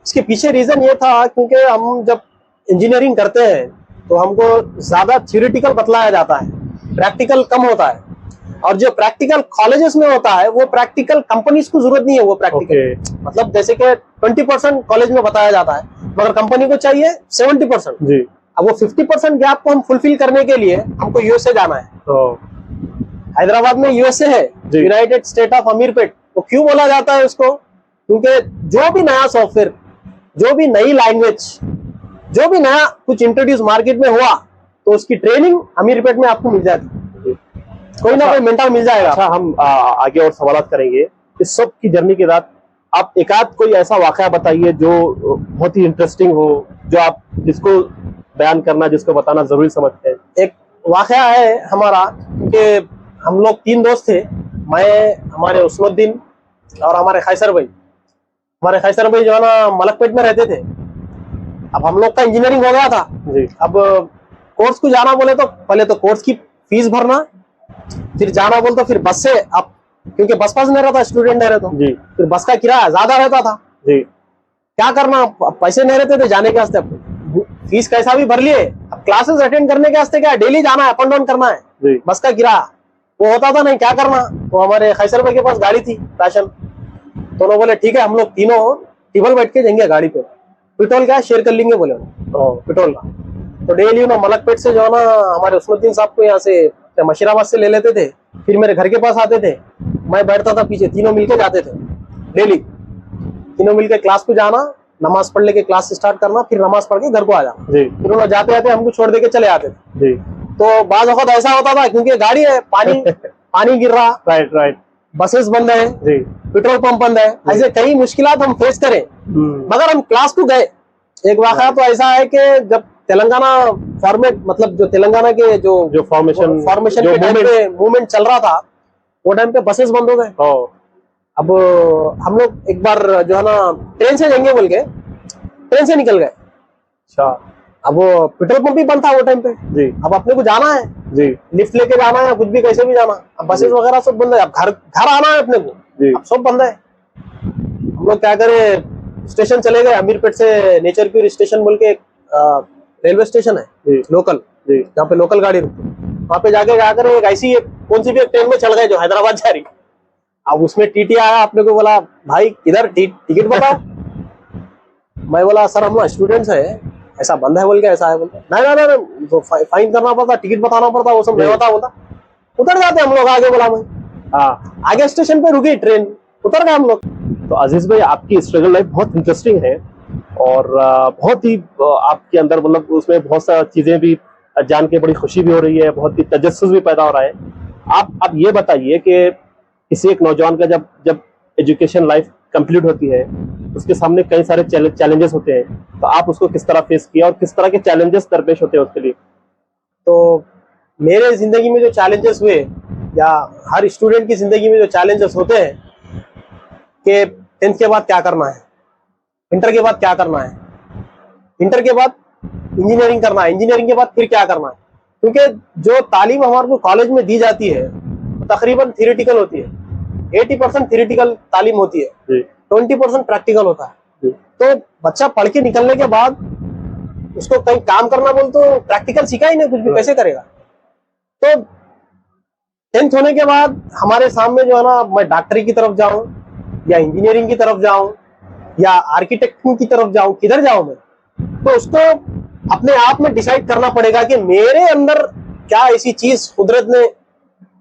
इसके पीछे रीजन ये था क्योंकि हम जब इंजीनियरिंग करते हैं तो हमको ज्यादा थ्योरेटिकल बतलाया जाता है, प्रैक्टिकल कम होता है। और जो प्रैक्टिकल कॉलेजेस में होता है वो प्रैक्टिकल कंपनीज को जरूरत नहीं है। वो प्रैक्टिकल मतलब जैसे कि 20% कॉलेज में बताया जाता है मगर कंपनी को चाहिए 70%। जी। अब वो 50% गैप को हम फुलफिल करने के लिए हमको यूएसए जाना है। तो हैदराबाद में यूएसए है, यूनाइटेड स्टेट ऑफ अमीरपेट। तो क्यों बोला जाता है उसको? क्योंकि जो भी नया सॉफ्टवेयर, जो भी नई लैंग्वेज, जो भी नया कुछ इंट्रोड्यूस मार्केट में हुआ तो उसकी ट्रेनिंग अमीरपेट में आपको मिल जाती है, कोई ना कोई मेंटर मिल जाएगा। अच्छा, हम आगे और सवाल करेंगे। इस सब की जर्नी के बाद आप एक आध कोई ऐसा वाकया बताइए जो बहुत ही इंटरेस्टिंग हो, जो आप जिसको बयान करना, जिसको बताना जरूरी समझते हैं। एक वाकया है हमारा कि हम लोग 3 दोस्त थे, मैं, हमारे उस्मुद्दीन और हमारे खैसर भाई। हमारे खैसर भाई जो है ना मलकपेट में रहते थे। अब हम लोग का इंजीनियरिंग हो गया था जी। अब कोर्स को जाना बोले तो पहले तो कोर्स की फीस भरना, फिर जाना बोल तो फिर बस से आप, क्योंकि बस पास नहीं रहता, स्टूडेंट नहीं रहता जी। फिर बस का किराया ज्यादा रहता था। जी। क्या करना, पैसे नहीं रहते थे जाने के वास्ते, फीस कैसा भी भर लिए। अब क्लासेस अटेंड करने के वास्ते क्या डेली जाना है, अप एंड डाउन करना है, जी। बस का किराया वो होता था नहीं, क्या करना। तो हमारे खैसर भाई के पास गाड़ी थी पैशन, तो उन्होंने बोले ठीक है हम लोग तीनों टेबल बैठ के जाएंगे गाड़ी पे, पेट्रोल क्या शेयर कर लेंगे बोले पेट्रोल का। तो डेली ना मलकपेट से जो है ना हमारे उस्मुद्दीन साहब को यहाँ से मशीराबाद से ले लेते थे, फिर मेरे घर के पास आते थे, मैं बैठता था पीछे, तीनों मिलके जाते थे डेली। तीनों मिलके क्लास को जाना, नमाज पढ़ लेके क्लास स्टार्ट करना, फिर नमाज पढ़ के घर को आ जाना। जी। फिर उन्होंने जाते जाते हमको छोड़ देके चले आते थे। जी। तो बाज़ वक्त ऐसा होता था क्योंकि गाड़ी है, पानी गिर रहा, राइट। बसेस बंद है, जी। पेट्रोल पंप बंद है, ऐसे कई मुश्किलात हम फेस करें मगर हम क्लास को गए। एक वाक़या तो ऐसा है कि जब तेलंगाना फॉर्मेट, मतलब जो तेलंगाना के जो फॉर्मेशन के टाइम पे मूवमेंट चल रहा था, वो टाइम पे बसेस बंद हो गए। अब हम लोग एक बार जो है ना ट्रेन से जाएंगे बोल के ट्रेन से निकल गए। अच्छा। अब वो पेट्रोल पंप भी बंद था वो टाइम पे। जी। अब अपने को जाना है जी, लिफ्ट लेके जाना है, कुछ भी कैसे भी जाना। अब बसेस वगैरह सब बंद है, अब घर आना है अपने को, अब सब बंद है। हम लोग क्या करें, स्टेशन चले गए, अमीरपेट से नेचरप्यूर स्टेशन बोल के रेलवे स्टेशन है लोकल, जहाँ पे लोकल गाड़ी रुकती, वहाँ पे जाके क्या करें, एक ऐसी कौन सी भी एक ट्रेन में चल गए जो हैदराबाद जा रही। अब उसमें टीटी आया, अपने को बोला भाई किधर टिकट बताओ। मैं बोला सर हम लोग स्टूडेंट्स है, ऐसा बंद है बोल के, ऐसा है बोल के, नहीं तो फाइन करना पड़ता, टिकट बताना पड़ता, वो सब नहीं होता बोलता। उतर जाते हम लोग आगे, बोला मैं आगे स्टेशन पे रुकी ट्रेन, उतर गए हम लोग। तो अजीज भाई आपकी स्ट्रगल लाइफ बहुत इंटरेस्टिंग है और बहुत ही आपके अंदर मतलब उसमें बहुत सारी चीजें भी जान के बड़ी खुशी भी हो रही है, बहुत ही तजस्सुस भी पैदा हो रहा है। आप ये बताइए कि किसी एक नौजवान का जब एजुकेशन लाइफ कंप्लीट होती है उसके सामने कई सारे चैलेंजेस होते हैं, तो आप उसको किस तरह फेस किया और किस तरह के चैलेंजेस दरपेश होते हैं उसके लिए? तो मेरे जिंदगी में जो चैलेंजेस हुए, या हर स्टूडेंट की जिंदगी में जो चैलेंजेस होते हैं कि 10th के बाद क्या करना है, इंटर के बाद क्या करना है, इंटर के बाद इंजीनियरिंग करना है, इंजीनियरिंग के बाद फिर क्या करना है। क्योंकि जो तालीम हमारे को कॉलेज में दी जाती है तकरीबन थियोरेटिकल होती है, 80% थियोरेटिकल तालीम होती है, 20% प्रैक्टिकल होता है। तो बच्चा पढ़ के निकलने के बाद उसको कहीं काम करना बोल तो प्रैक्टिकल सीखा ही नहीं, कुछ भी कैसे करेगा। तो 10th होने के बाद हमारे सामने जो है ना, मैं डॉक्टरी की तरफ जाऊं या इंजीनियरिंग की तरफ जाऊं या आर्किटेक्चर की तरफ जाऊं, किधर जाऊं मैं, तो उसको अपने आप में डिसाइड करना पड़ेगा कि मेरे अंदर क्या ऐसी चीज कुदरत ने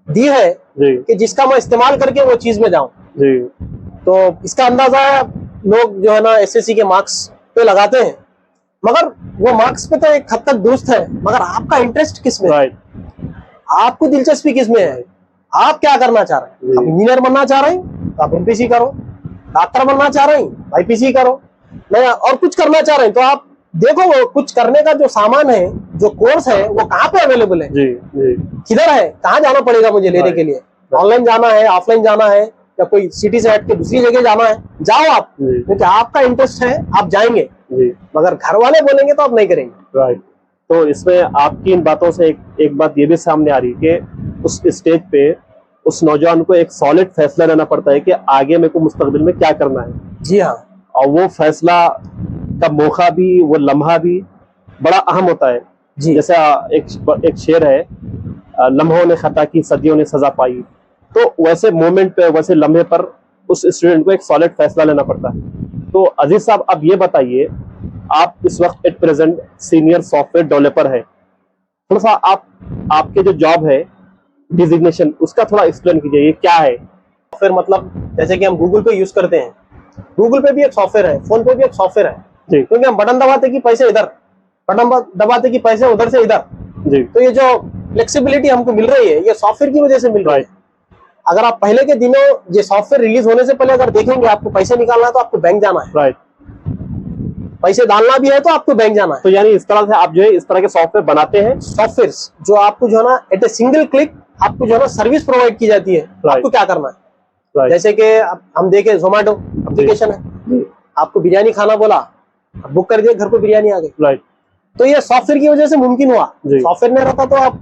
दी है कि जिसका मैं इस्तेमाल करके वो चीज में जाऊं। तो इसका अंदाजा लोग जो है ना एसएससी के मार्क्स पे लगाते हैं, मगर वो मार्क्स पे तो एक हद तक दुरुस्त है, मगर आपका इंटरेस्ट किस में है, आपको दिलचस्पी किस में है, आप क्या करना चाह रहे हैं। आप इंजीनियर बनना चाह रहे हैं तो आप एमपीसी करो, डॉक्टर बनना चाह रहे हैं आईपीसी करो, नहीं और कुछ करना चाह रहे हैं तो आप देखो वो कुछ करने का जो सामान है, जो कोर्स है, वो कहाँ पे अवेलेबल है, किधर है, कहाँ जाना पड़ेगा मुझे लेने के लिए, ऑनलाइन जाना है, ऑफलाइन जाना है, या कोई सिटी से हट के दूसरी जगह जाना है, जाओ आप, क्योंकि आपका इंटरेस्ट है, आप जाएंगे। मगर घर वाले बोलेंगे तो आप नहीं करेंगे। राइट। तो इसमें आपकी इन बातों से एक बात ये भी सामने आ रही है कि उस स्टेज पे उस नौजवान को एक सॉलिड फैसला लेना पड़ता है कि आगे मेरे को मुस्तकबिल में क्या करना है। जी हाँ, और वो फैसला का मौका भी, वो लम्हा भी बड़ा अहम होता है। जी जैसा एक शेर है, लम्हों ने खता की, सदियों ने सजा पाई। तो वैसे मोमेंट पे, वैसे लम्हे पर उस स्टूडेंट को एक सॉलिड फैसला लेना पड़ता है। तो अजीज साहब, अब ये बताइए, आप इस वक्त at present senior software developer है, थोड़ा सा आपके जो जॉब है डिजिग्नेशन, उसका थोड़ा एक्सप्लेन कीजिए, ये क्या है? फिर मतलब जैसे कि हम गूगल पे यूज करते हैं, गूगल पे भी एक सॉफ्टवेयर है, फोन पे भी एक सॉफ्टवेयर है। जी क्योंकि हम बटन दबाते कि पैसे इधर, बटन दबाते कि पैसे उधर से इधर। जी तो ये जो फ्लेक्सिबिलिटी हमको मिल रही है, ये सॉफ्टवेयर की वजह से मिल रही है। अगर आप पहले के दिनों ये सॉफ्टवेयर रिलीज होने से पहले अगर देखेंगे, आपको पैसे निकालना है तो आपको बैंक जाना है, राइट। पैसे डालना भी है तो आपको बैंक जाना है। तो यानी इस तरह से आप जो है इस तरह के सॉफ्टवेयर बनाते हैं? सॉफ्टवेयर जो आपको जो है ना एट ए सिंगल क्लिक आपको जो है ना सर्विस प्रोवाइड की जाती है। आपको क्या करना है, राइट। जैसे कि हम देखें जोमेटो एप्लीकेशन है, आपको बिरयानी खाना बोला, बुक कर दिया, घर को बिरयानी आ गई। राइट। तो ये सॉफ्टवेयर की वजह से मुमकिन हुआ। जी। सॉफ्टवेयर नहीं रहता तो आप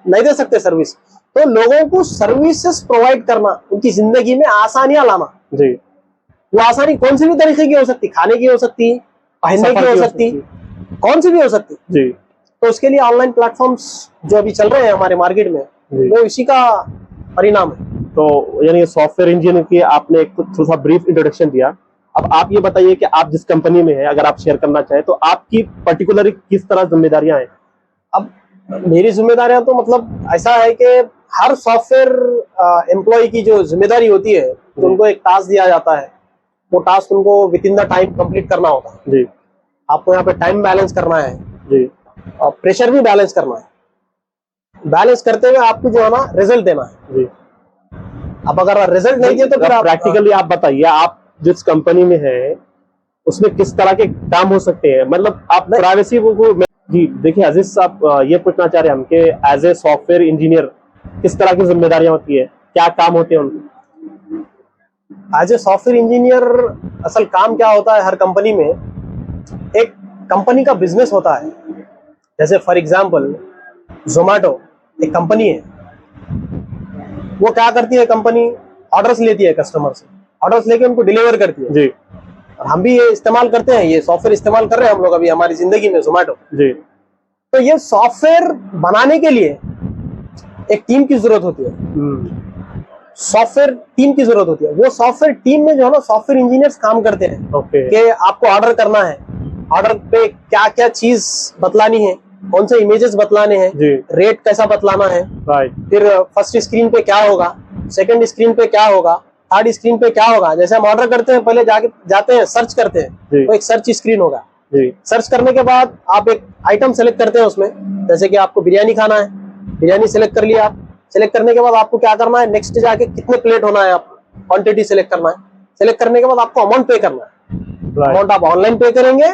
नहीं दे सकते सर्विस। तो लोगों को सर्विसेज प्रोवाइड करना, उनकी जिंदगी में आसानियां लाना। जी। वो आसानी कौन सी भी तरीके की हो सकती, खाने की हो सकती, पहनने की हो सकती, कौन सी भी हो सकती। जी। तो उसके लिए ऑनलाइन प्लेटफॉर्म्स जो अभी चल रहे हैं हमारे मार्केट में, जी। वो इसी का परिणाम है। तो यानी सॉफ्टवेयर इंजीनियर की आपने एक थोड़ा सा ब्रीफ इंट्रोडक्शन दिया। अब आप ये बताइए कि आप जिस कंपनी में हैं, अगर आप शेयर करना चाहें, तो आपकी पर्टिकुलरली किस तरह जिम्मेदारियां हैं? अब मेरी जिम्मेदारियां तो मतलब ऐसा है कि हर सॉफ्टवेयर एम्प्लॉय की जो जिम्मेदारी होती है, तो उनको एक टास्क दिया जाता है, वो टास्क उनको with in the time complete करना होता है। जी। आपको यहाँ पे टाइम बैलेंस करना है जी। और प्रेशर भी बैलेंस करना है। बैलेंस करते हुए आपको जो है ना रिजल्ट देना है। जी। अब अगर रिजल्ट नहीं दिए तो फिर आप प्रैक्टिकली आप बताइए, आप जिस कंपनी में हैं उसमें किस तरह के काम हो सकते हैं, मतलब आप प्राइवेसी को। जी देखिए अजीज साहब, ये पूछना चाह रहे हैं हम कि एज ए सॉफ्टवेयर इंजीनियर किस तरह की जिम्मेदारियां होती है, क्या काम होते हैं उनके? एज ए सॉफ्टवेयर इंजीनियर असल काम क्या होता है हर कंपनी में, एक कंपनी का बिजनेस होता है। जैसे फॉर एग्जांपल जोमेटो एक कंपनी है, वो क्या करती है, कंपनी ऑर्डर्स लेती है कस्टमर से, ऑर्डर्स लेके उनको डिलीवर करती है। जी। और हम भी ये इस्तेमाल करते हैं, ये सॉफ्टवेयर इस्तेमाल कर रहे हैं हम लोग अभी हमारी जिंदगी में, जोमेटो। जी। तो ये सॉफ्टवेयर बनाने के लिए एक टीम की जरूरत होती है, सॉफ्टवेयर टीम की जरूरत होती है। वो सॉफ्टवेयर टीम में जो है ना सॉफ्टवेयर इंजीनियर्स काम करते हैं। ओके। कि आपको ऑर्डर करना है, ऑर्डर पे क्या क्या चीज बतलानी है, कौन से इमेजेस बतलाने हैं, जी। रेट कैसा बतलाना है, राइट। फिर फर्स्ट स्क्रीन पे क्या होगा, सेकंड स्क्रीन पे क्या होगा, थर्ड स्क्रीन पे क्या होगा। जैसे हम ऑर्डर करते हैं, पहले जाते हैं सर्च करते हैं, जी। तो एक सर्च स्क्रीन होगा। जी। सर्च करने के बाद आप एक आइटम सेलेक्ट करते हैं उसमें, जैसे कि आपको बिरयानी खाना है, बिरयानी सेलेक्ट कर लिया आप। सेलेक्ट करने के बाद आपको क्या करना है, नेक्स्ट जाके कितने प्लेट होना है, आपको क्वांटिटी सेलेक्ट करना है। सेलेक्ट करने के बाद आपको अमाउंट पे करना है। अमाउंट आप ऑनलाइन पे करेंगे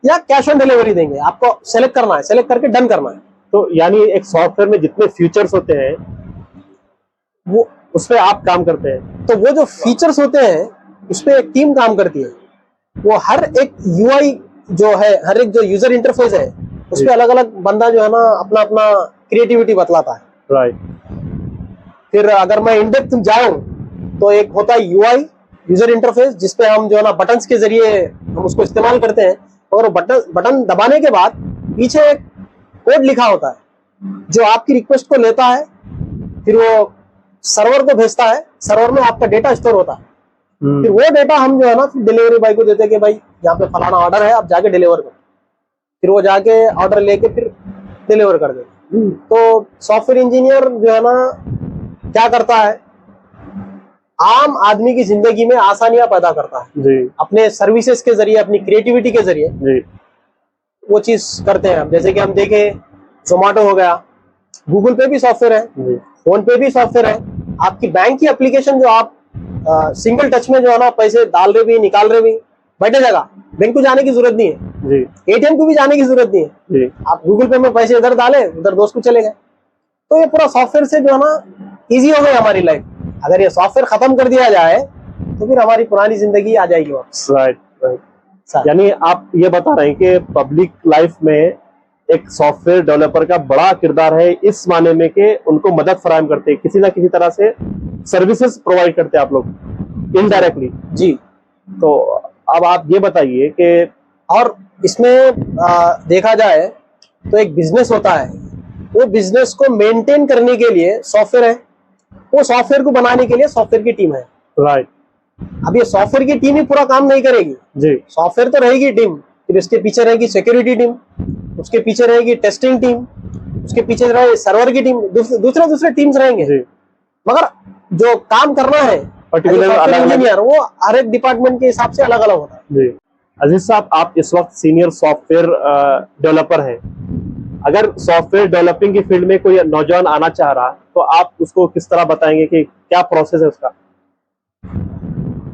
या कैश ऑन डिलीवरी देंगे, आपको सेलेक्ट करना है, सेलेक्ट करके डन करना है। तो यानी एक सॉफ्टवेयर में जितने फीचर्स होते हैं वो उस पर आप काम करते हैं? तो वो जो फीचर्स होते हैं उस पर एक टीम काम करती है। वो हर एक यूआई जो है, हर एक जो यूजर इंटरफेस है, उस पर अलग अलग बंदा जो है ना अपना अपना क्रिएटिविटी बतलाता है। राइट। फिर अगर मैं इन डेप्थ जाऊं तो एक होता है यूआई, यूजर इंटरफेस, जिसपे हम जो है ना बटन्स के जरिए हम उसको इस्तेमाल करते हैं। और बटन दबाने के बाद पीछे एक कोड लिखा होता है जो आपकी रिक्वेस्ट को लेता है, फिर वो सर्वर को भेजता है, सर्वर में आपका डेटा स्टोर होता है। फिर वो डेटा हम जो है ना डिलीवरी बॉय को देते हैं कि भाई यहाँ पे फलाना ऑर्डर है, आप जाके डिलीवर करो। फिर वो जाके ऑर्डर लेके फिर डिलीवर कर देते। तो सॉफ्टवेयर इंजीनियर जो है ना क्या करता है, आम आदमी की जिंदगी में आसानियां पैदा करता है। जी। अपने सर्विसेज के जरिए, अपनी क्रिएटिविटी के जरिए जी। वो चीज करते हैं। जैसे कि हम देखें जोमेटो हो गया, गूगल पे भी सॉफ्टवेयर है, जी। फोन पे भी सॉफ्टवेयर है। आपकी बैंक की एप्लीकेशन जो आप सिंगल टच में जो है ना पैसे डाल रहे भी, निकाल रहे भी, बैठे जगह, बैंक को जाने की जरूरत नहीं है, जी। एटीएम को भी जाने की जरूरत नहीं है। जी। आप गूगल पे में पैसे इधर डाले, उधर दोस्त को चले गए। तो ये पूरा सॉफ्टवेयर से जो है ना इजी हो गई हमारी लाइफ। अगर ये सॉफ्टवेयर खत्म कर दिया जाए तो फिर हमारी पुरानी जिंदगी आ जाएगी वापस। राइट। राइट। यानी आप ये बता रहे हैं कि पब्लिक लाइफ में एक सॉफ्टवेयर डेवलपर का बड़ा किरदार है, इस माने में कि उनको मदद फराहम करते हैं, किसी ना किसी तरह से सर्विसेज प्रोवाइड करते हैं आप लोग इनडायरेक्टली। जी। तो अब आप ये बताइए कि और इसमें देखा जाए तो एक बिजनेस होता है, वो बिजनेस को मेंटेन करने के लिए सॉफ्टवेयर है, वो सॉफ्टवेयर को बनाने के लिए सॉफ्टवेयर की टीम है। राइट। अब ये सॉफ्टवेयर की टीम ही पूरा काम नहीं करेगी जी। सॉफ्टवेयर तो रहेगी टीम, फिर इसके पीछे रहेगी सिक्योरिटी टीम, उसके पीछे रहेगी टेस्टिंग टीम, उसके पीछे रहेगी सर्वर की टीम, दूसरे टीम्स रहेंगे जी। मगर जो काम करना है पर्टिकुलर सॉफ्टवेयर इंजीनियर वो हर एक डिपार्टमेंट के हिसाब से अलग अलग होता है। जी। अजीज साहब, आप इस वक्त सीनियर सॉफ्टवेयर डेवलपर हैं। अगर सॉफ्टवेयर डेवलपिंग की फील्ड में कोई नौजवान आना चाह रहा तो आप उसको किस तरह बताएंगे कि क्या प्रोसेस है उसका?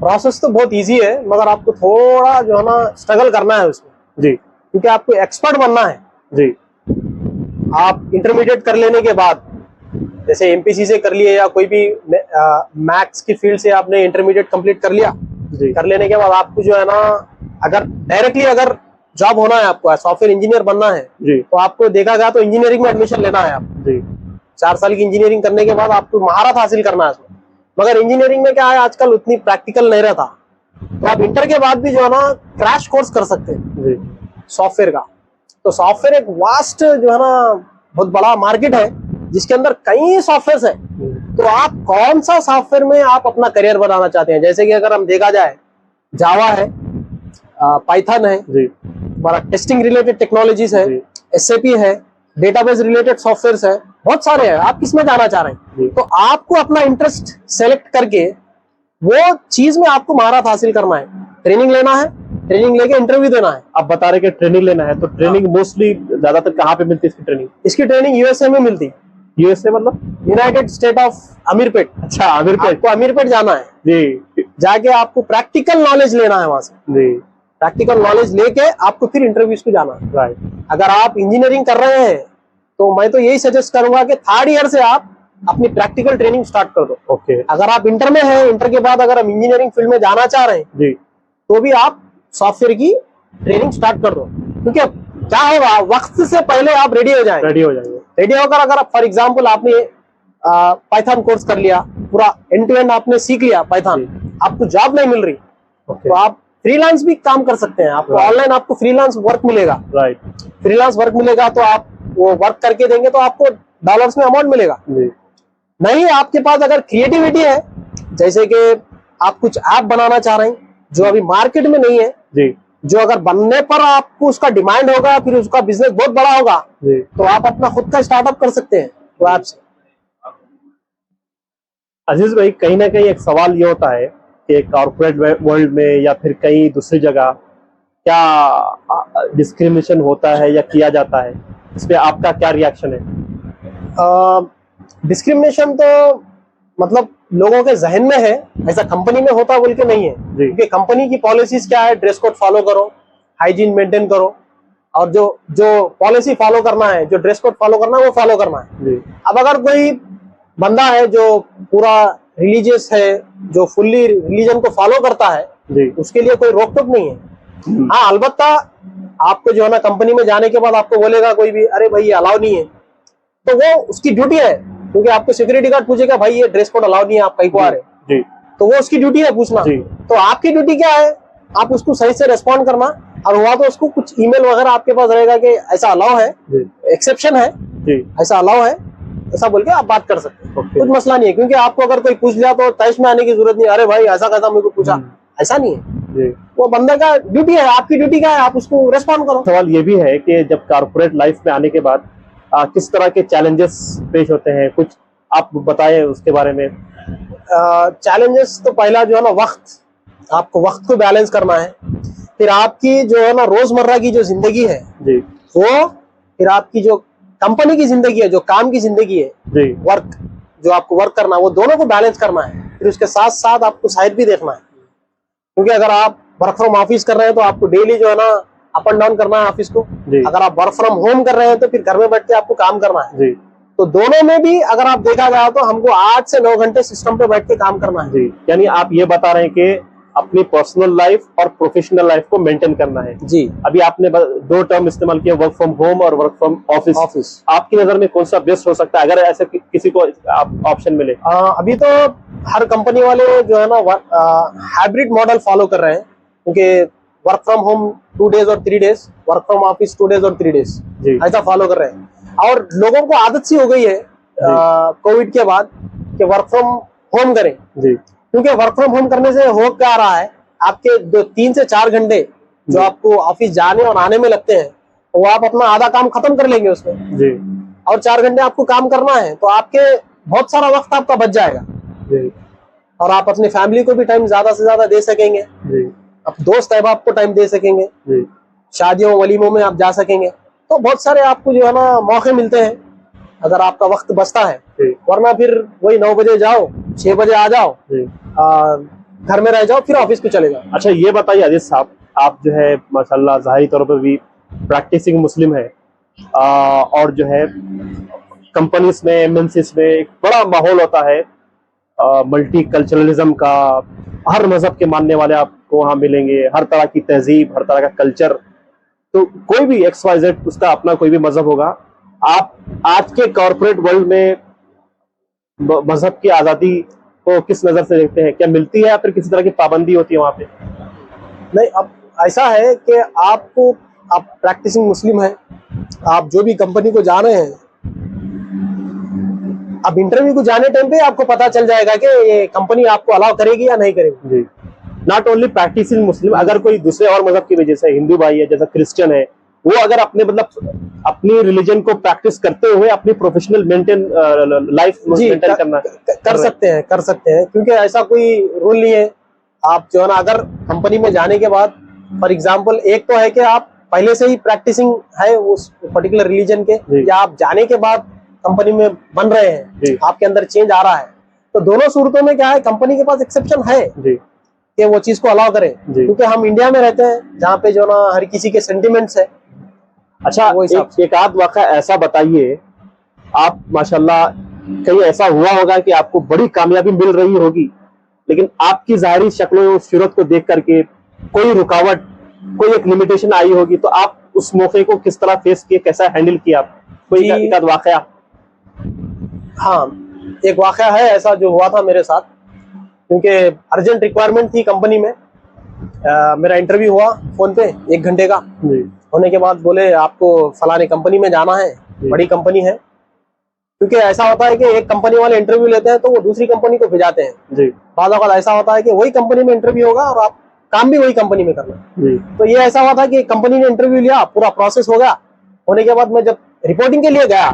प्रोसेस तो बहुत इजी है मगर आपको थोड़ा जो है ना स्ट्रगल करना है उसमें। जी। क्योंकि आपको एक्सपर्ट बनना है। जी। आप इंटरमीडिएट कर लेने के बाद जैसे एमपीसी से कर लिए या कोई भी मैथ्स की फील्ड से आपने इंटरमीडिएट कंप्लीट कर लिया, जी। कर लेने के बाद आपको जो है ना अगर डायरेक्टली अगर जॉब होना है, आपको सॉफ्टवेयर इंजीनियर बनना है, जी। तो आपको देखा गया तो इंजीनियरिंग में एडमिशन लेना है आप। जी। 4 साल की इंजीनियरिंग करने के बाद आपको महारत हासिल करना है उसमें। मगर इंजीनियरिंग में क्या है आजकल उतनी प्रैक्टिकल नहीं रहता, तो आप इंटर के बाद भी जो है ना क्रैश कोर्स कर सकते हैं जी। सॉफ्टवेयर का। तो सॉफ्टवेयर एक वास्ट जो है ना बहुत बड़ा मार्केट है जिसके अंदर कई सॉफ्टवेयर है। तो आप कौन सा सॉफ्टवेयर में आप अपना करियर बनाना चाहते हैं? जैसे कि अगर हम देखा जाए जावा है, पाइथन है, जी। हमारा टेस्टिंग रिलेटेड टेक्नोलॉजीज है, जी। एसएपी है, डेटाबेस रिलेटेड सॉफ्टवेयर है, बहुत सारे हैं। आप किस में जाना चाह रहे हैं? तो आपको अपना इंटरेस्ट सेलेक्ट करके वो चीज में आपको महारत हासिल करना है, ट्रेनिंग लेना है, ट्रेनिंग लेके इंटरव्यू देना है। आप बता रहे कि ट्रेनिंग लेना है, तो ट्रेनिंग मोस्टली ज्यादातर कहाँ पे मिलती है इसकी ट्रेनिंग? इसकी ट्रेनिंग यूएसए में मिलती है। यूएसए मतलब यूनाइटेड स्टेट ऑफ अमीरपेट। अच्छा, अमीरपेट। आपको अमीरपेट जाना है, जी। जाके आपको प्रैक्टिकल नॉलेज लेना है वहां से। जी। प्रैक्टिकल नॉलेज लेके आपको फिर इंटरव्यूज को जाना है। राइट। अगर आप इंजीनियरिंग कर रहे हैं तो मैं तो यही सजेस्ट करूंगा कि 3rd ईयर से आप अपनी प्रैक्टिकल ट्रेनिंग स्टार्ट कर दो। ओके। अगर आप इंटर में हैं, इंटर के बाद अगर हम इंजीनियरिंग फील्ड में जाना चाह रहे हैं जी। तो भी आप सॉफ्टवेयर की ट्रेनिंग स्टार्ट कर दो, क्योंकि क्या होगा वक्त से पहले आप रेडी हो जाएंगे। रेडी हो जाएंगे। रेडी होकर अगर फॉर एग्जाम्पल आपने पाइथन कोर्स कर लिया, पूरा एंड टू एंड आपने सीख लिया पाइथन, आपको जॉब नहीं मिल रही तो आप फ्रीलांस भी काम कर सकते हैं। आपको ऑनलाइन आपको फ्रीलांस वर्क मिलेगा। राइट। फ्रीलांस वर्क मिलेगा तो आप वो वर्क करके देंगे तो आपको डॉलर्स में अमाउंट मिलेगा। जी। नहीं, आपके पास अगर क्रिएटिविटी है, जैसे कि आप कुछ ऐप बनाना चाह रहे हैं जो अभी मार्केट में नहीं है, जी। जो अगर बनने पर आपको उसका डिमांड होगा, फिर उसका बिजनेस बहुत बड़ा होगा, जी। तो आप अपना खुद का स्टार्टअप कर सकते हैं वो ऐप से। अजीज भाई, कहीं ना कहीं एक सवाल ये होता है कि कॉर्पोरेट वर्ल्ड में या फिर कहीं दूसरी जगह क्या डिस्क्रिमिनेशन होता है या किया जाता है, इस पे आपका क्या रिएक्शन है? डिस्क्रिमिनेशन तो मतलब लोगों के जहन में है, ऐसा कंपनी में होता बोल के नहीं है। क्योंकि कंपनी की पॉलिसीज क्या है, ड्रेस कोड फॉलो करो, हाइजीन मेंटेन करो, और जो पॉलिसी फॉलो करना है, जो ड्रेस कोड फॉलो करना है वो फॉलो करना है। जी। अब अगर कोई बंदा है जो पूरा रिलीजियस है, जो फुल्ली रिलीजन को फॉलो करता है, जी। उसके लिए कोई रोक टोक नहीं है। हाँ, अलबत्ता आपको जो है ना कंपनी में जाने के बाद आपको बोलेगा कोई भी, अरे भाई ये अलाउ नहीं है, तो वो उसकी ड्यूटी है, क्योंकि आपको सिक्योरिटी गार्ड पूछेगा भाई ये ड्रेस कोड अलाउ नहीं है, आप कहीं को आ रहे हैं, जी। तो वो उसकी ड्यूटी है पूछना। जी। तो आपकी ड्यूटी क्या है, आप उसको सही से रेस्पॉन्ड करना, और हुआ तो उसको कुछ ईमेल वगैरह आपके पास रहेगा कि ऐसा अलाउ है, एक्सेप्शन है, जी। ऐसा अलाउ है, ऐसा बोल के आप बात कर सकते हैं। कुछ मसला नहीं है, क्योंकि आपको अगर कोई पूछ लिया तो तैश में आने की जरूरत नहीं, अरे भाई ऐसा कैसा मेरे को पूछा, ऐसा नहीं है। जी। वो बंदे का ड्यूटी है, आपकी ड्यूटी क्या है, आप उसको रेस्पॉन्ड करो। सवाल ये भी है कि जब कॉर्पोरेट लाइफ में आने के बाद किस तरह के चैलेंजेस पेश होते हैं, कुछ आप बताएं उसके बारे में। चैलेंजेस तो पहला जो है ना वक्त, आपको वक्त को बैलेंस करना है। फिर आपकी जो है ना रोजमर्रा की जो जिंदगी है जी। वो, फिर आपकी जो कंपनी की जिंदगी है, जो काम की जिंदगी है, जी। वर्क जो आपको वर्क करना है, वो दोनों को बैलेंस करना है। फिर उसके साथ साथ आपको साइड भी देखना है, क्योंकि अगर आप वर्क फ्रॉम ऑफिस कर रहे हैं तो आपको डेली जो है ना अप एंड डाउन करना है ऑफिस को। अगर आप वर्क फ्रॉम होम कर रहे हैं तो फिर घर में बैठ के आपको काम करना है। जी। तो दोनों में भी अगर आप देखा जाए तो हमको 8 से 9 घंटे सिस्टम पे बैठ के काम करना है। जी। यानी आप ये बता रहे हैं कि अपनी पर्सनल लाइफ और प्रोफेशनल लाइफ को मेंटेन करना है। जी। अभी आपने 2 टर्म इस्तेमाल किया, वर्क फ्रॉम होम और वर्क फ्रॉम ऑफिस। आपकी नजर में कौन सा बेस्ट हो सकता है अगर ऐसे किसी को ऑप्शन मिले? अभी तो हर कंपनी वाले जो है ना हाइब्रिड मॉडल फॉलो कर रहे हैं, क्योंकि वर्क फ्रॉम होम 2 days और 3 days, work from office 2 days और 3 days, जी ऐसा फॉलो कर रहे हैं। और लोगों को आदत सी हो गई है कोविड के बाद कि वर्क फ्रॉम होम करें, जी क्योंकि वर्क फ्रॉम होम करने से हो क्या रहा है, आपके 3 से 4 घंटे जो आपको ऑफिस जाने और आने में लगते हैं, वो आप अपना आधा काम खत्म कर लेंगे उसमें, जी और 4 घंटे आपको काम करना है, तो आपके बहुत सारा वक्त आपका बच जाएगा जी और आप अपनी फैमिली को भी टाइम ज्यादा से ज्यादा दे सकेंगे, जी अब दोस्त अहबाब को टाइम दे सकेंगे, जी शादियों वलीमों में आप जा सकेंगे, तो बहुत सारे आपको जो है ना मौके मिलते हैं अगर आपका वक्त बचता है। जी वरना फिर वही 9 बजे जाओ, 6 बजे आ जाओ, जी। घर में रह जाओ, फिर ऑफिस को चले जाओ। अच्छा ये बताइए अजीज साहब, आप जो है माशाल्लाह ज़ाहिरी तौर पर भी प्रैक्टिसिंग मुस्लिम है, और जो है कंपनीज में एमएनसीज में एक बड़ा माहौल होता है मल्टी कल्चरलिज्म का, हर मजहब के मानने वाले आपको वहां मिलेंगे, हर तरह की तहजीब, हर तरह का कल्चर, तो कोई भी XYZ उसका अपना कोई भी मजहब होगा। आप आज के कॉर्पोरेट वर्ल्ड में मजहब की आजादी को किस नजर से देखते हैं? क्या मिलती है या फिर किसी तरह की पाबंदी होती है वहां पे? नहीं, अब ऐसा है कि आप प्रैक्टिसिंग मुस्लिम है, आप जो भी कंपनी को जा रहे हैं, अब इंटरव्यू को जाने टाइम पे आपको पता चल जाएगा कि ये कंपनी आपको अलाउ करेगी या नहीं करेगी। जी, नॉट ओनली प्रैक्टिसिंग मुस्लिम, अगर कोई दूसरे और मजहब की वजह से हिंदू भाई है, जैसा क्रिश्चियन है, वो अगर अपने मतलब अपनी रिलीजन को प्रैक्टिस करते हुए अपनी प्रोफेशनल लाइफ जी मेंटेन करना कर सकते हैं, क्योंकि ऐसा कोई रूल नहीं है। आप जो है ना अगर कंपनी में जाने के बाद, फॉर एग्जांपल, एक तो है कि आप पहले से ही प्रैक्टिसिंग है उस पर्टिकुलर रिलीजन के, या आप जाने के बाद कंपनी में बन रहे हैं, आपके अंदर चेंज आ रहा है, तो दोनों सूरतों में क्या है, कंपनी के पास एक्सेप्शन है जी कि वो चीज को अलाउ करे, क्योंकि हम इंडिया में रहते हैं जहाँ पे जो ना हर किसी के सेंटिमेंट्स है। अच्छा, एक आध वाक़या ऐसा बताइए, आप माशाल्लाह कहीं ऐसा हुआ होगा कि आपको बड़ी कामयाबी मिल रही होगी, लेकिन आपकी जाहिरी शक्लों सूरत को देख करके कोई रुकावट, कोई एक लिमिटेशन आई होगी, तो आप उस मौके को किस तरह फेस किए, कैसा हैंडल किया आप? कोई एक आध वाक़या? हाँ, एक वाक़या है ऐसा जो हुआ था मेरे साथ, क्योंकि अर्जेंट रिक्वायरमेंट थी कंपनी में। मेरा इंटरव्यू हुआ फोन पे 1 घंटे का, होने के बाद बोले आपको फलाने कंपनी में जाना है, बड़ी कंपनी है, क्योंकि ऐसा होता है कि एक कंपनी वाले इंटरव्यू लेते हैं तो वो दूसरी कंपनी को भेजाते हैं। बाद औक़ात ऐसा होता है कि वही कंपनी में इंटरव्यू होगा और आप काम भी वही कंपनी में करना है। तो ये ऐसा हुआ था कि कंपनी ने इंटरव्यू लिया, पूरा प्रोसेस हो गया, होने के बाद मैं जब रिपोर्टिंग के लिए गया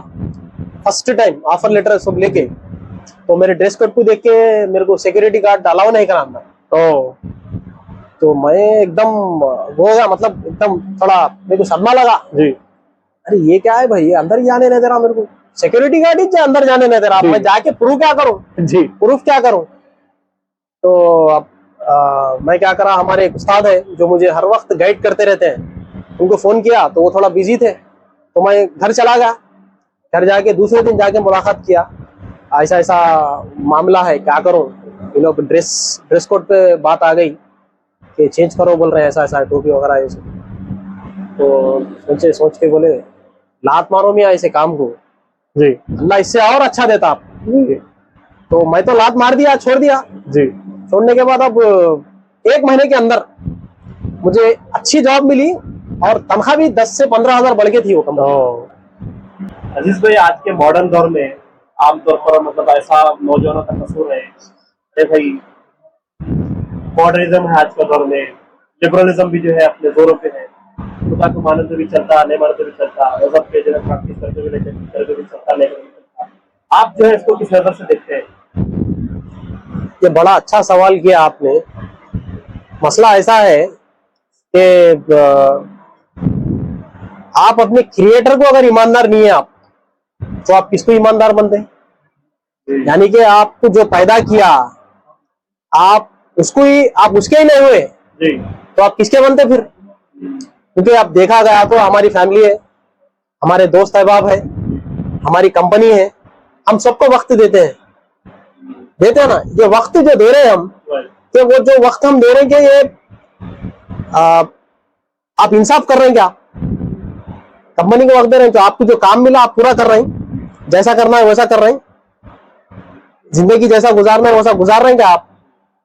फर्स्ट टाइम, ऑफर लेटर सब लेके, तो मेरे ड्रेस कोड को देख के मेरे को सिक्योरिटी गार्ड अलाउ नहीं करा अंदर। तो मैं एकदम वो हो गया, मतलब एकदम थोड़ा मेरे को सदमा लगा। अरे ये क्या है भाई, ये अंदर ही जाने नहीं दे रहा मेरे को, सिक्योरिटी गार्ड ही अंदर जाने नहीं दे रहा, मैं जाके प्रूफ क्या करूं? प्रूफ क्या करूं? तो अब मैं क्या करा, हमारे एक उस्ताद है जो मुझे हर वक्त गाइड करते रहते हैं, उनको फोन किया तो वो थोड़ा बिजी थे, तो मैं घर चला गया। घर जाके दूसरे दिन जाके मुलाकात किया, ऐसा ऐसा मामला है, क्या करूं? ये लोग ड्रेस कोड पे बात आ गई कि चेंज करो, बोल रहे हैं ऐसा ऐसा, टोपी वगैरह ये सब। तो सोच के बोले लात मारो मियाँ ऐसे काम को, अल्लाह इससे और अच्छा देता आप। तो मैं तो लात मार दिया, छोड़ दिया। छोड़ने के बाद अब 1 महीने के अंदर मुझे अच्छी जॉब मिली और तनख्वाह भी 10 से 15 हजार बढ़ के थी वो कंपनी। अजीज भाई, आज के मॉडर्न दौर में आमतौर पर मतलब ऐसा नौजवानों का कसूर है, अरे भाई मॉडर्निज्म है आज के दौर में, लिबरलिज्म भी जो है अपने जोरों पे है, खुदा को मानते भी चलता, नहीं मानते भी चलता, मजहब के जो है प्रैक्टिस करते भी चलता, नहीं चलता। आप जो है इसको किस नजर से देखते हैं? ये बड़ा अच्छा सवाल किया आपने। मसला ऐसा है कि आप अपने क्रिएटर को अगर ईमानदार नहीं है आप, तो आप किसको ईमानदार बनते हैं? यानी कि आपको जो पैदा किया, आप उसके ही नहीं हुए, तो आप किसके बनते फिर? क्योंकि आप देखा गया तो हमारी फैमिली है, हमारे दोस्त अहबाब है, हमारी कंपनी है, हम सबको वक्त देते हैं ना। ये वक्त जो दे रहे हैं हम, तो वो जो वक्त हम दे रहे हैं, ये आप इंसाफ कर रहे हैं क्या? कंपनी को वक्त दे रहे हैं, तो आपको जो काम मिला आप पूरा कर रहे हैं, जैसा करना है वैसा कर रहे हैं, जिंदगी जैसा गुजारना है वैसा गुजार रहे हैं क्या? आप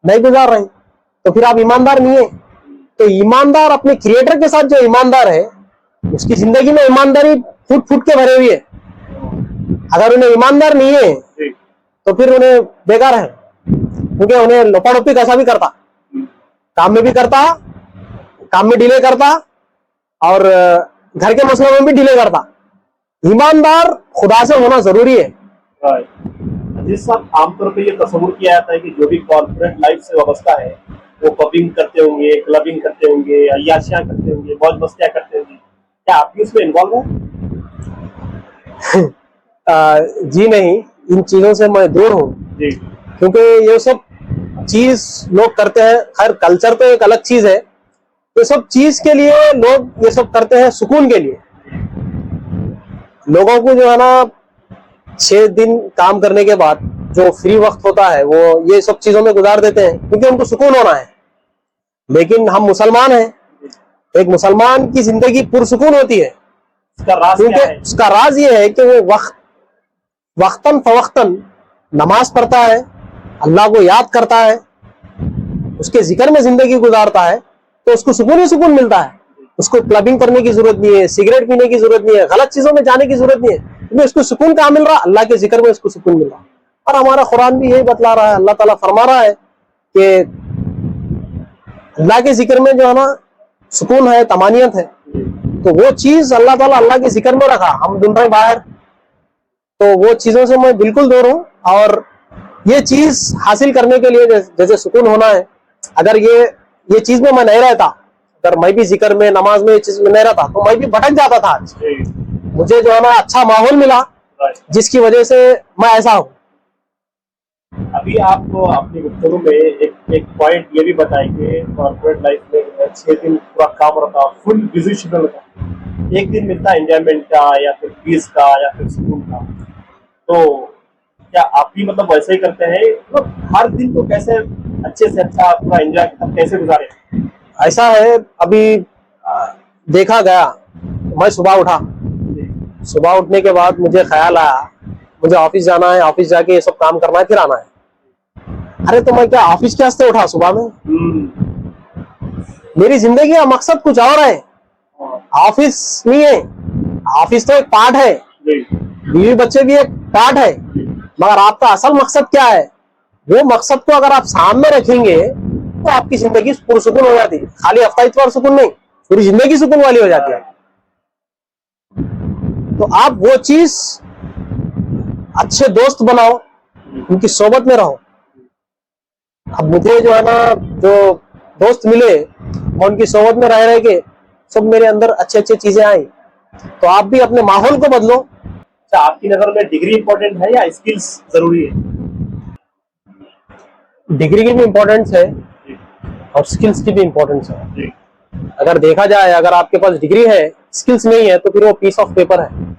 नहीं गुजार रहे हैं, तो फिर आप ईमानदार नहीं है। तो ईमानदार अपने क्रिएटर के साथ जो ईमानदार है उसकी जिंदगी में ईमानदारी फुट फुट के भरे हुई है। अगर उन्हें ईमानदार नहीं है तो फिर उन्हें बेकार है, क्योंकि उन्हें लोपाडोपी कैसा भी करता, काम में भी करता, काम में डिले करता और घर के मसलों में भी डिले करता। ईमानदार खुदा से होना जरूरी है। जिस साथ आमतौर पे ये तस्वुर किया जाता है कि जो भी कॉर्पोरेट लाइफ से वाबस्ता है वो पबिंग करते होंगे, क्लबिंग करते होंगे, अय्याशियां करते होंगे, मौज मस्तियां करते होंगे, क्या आप भी उसमें इन्वॉल्व हैं? जी नहीं, इन चीजों से मैं दूर हूँ जी, क्योंकि ये सब चीज लोग करते हैं। खैर कल्चर तो एक अलग चीज है, ये सब चीज के लिए लोग ये सब करते हैं सुकून के लिए। लोगों को जो है ना 6 दिन काम करने के बाद जो फ्री वक्त होता है वो ये सब चीजों में गुजार देते हैं क्योंकि उनको सुकून होना है। लेकिन हम मुसलमान हैं, एक मुसलमान की जिंदगी पुरसुकून होती है। इसका राज क्या है? क्योंकि उसका राज ये है कि वो वक्तन फवक्तन नमाज पढ़ता है, अल्लाह को याद करता है, उसके जिक्र में जिंदगी गुजारता है, तो उसको सुकून ही सुकून मिलता है। उसको क्लबिंग करने की जरूरत नहीं है, सिगरेट पीने की जरूरत नहीं है, गलत चीजों में जाने की जरूरत नहीं है, क्योंकि उसको सुकून कहाँ मिल रहा? अल्लाह के जिक्र में उसको सुकून मिल रहा। और हमारा कुरान भी यही बतला रहा है, अल्लाह ताला फरमा रहा है कि अल्लाह के जिक्र में जो है ना सुकून है, तमानियत है। तो वो चीज अल्लाह ताला अल्लाह के जिक्र में रखा, हम ढूंढ रहे बाहर, तो वो चीजों से मैं बिल्कुल दूर हूँ। और ये चीज हासिल करने के लिए जैसे सुकून होना है, अगर ये चीज में मैं नहीं रहता, अगर मैं भी जिक्र में नमाज में ये चीज में नहीं रहता तो मैं भी भटक जाता था। आज मुझे जो है ना अच्छा माहौल मिला जिसकी वजह से मैं ऐसा हूँ। अभी आप अपनी गुफ्तगू में एक पॉइंट ये भी बताएंगे, कॉर्पोरेट लाइफ में 6 दिन पूरा काम रहता, फुल बिजी शेड्यूल का, एक दिन मिलता एंजॉयमेंट का या फिर पीस का या फिर सुकून का, तो क्या आप भी मतलब वैसे ही करते हैं? मतलब हर दिन को कैसे अच्छे से अच्छा पूरा एंजॉय कैसे गुजारे? ऐसा है, अभी देखा गया, मैं सुबह उठा, सुबह उठने के बाद मुझे ख्याल आया मुझे ऑफिस जाना है, ऑफिस जाके ये सब काम करना है, फिर आना है। अरे तो मैं क्या ऑफिस के वास्ते उठा सुबह में? मेरी जिंदगी का मकसद कुछ और है, ऑफिस नहीं है। ऑफिस तो एक पार्ट है, बीवी बच्चे भी एक पार्ट है, मगर आपका असल मकसद क्या है? वो मकसद को अगर आप सामने रखेंगे तो आपकी जिंदगी पुरसुकून हो जाती है। खाली हफ्ता इतवार सुकून नहीं, पूरी जिंदगी सुकून वाली हो जाती है। तो आप वो चीज, अच्छे दोस्त बनाओ, उनकी सोबत में रहो। अब मुझे जो है ना जो दोस्त मिले, मैं उनकी सोबत में रह के सब मेरे अंदर अच्छे अच्छे चीजें आई। तो आप भी अपने माहौल को बदलो। अच्छा, आपकी नजर में डिग्री इंपॉर्टेंट है या स्किल्स जरूरी है? डिग्री की भी इम्पोर्टेंस है और स्किल्स की भी इम्पोर्टेंस है। अगर देखा जाए, अगर आपके पास डिग्री है, स्किल्स नहीं है, तो फिर वो पीस ऑफ पेपर है।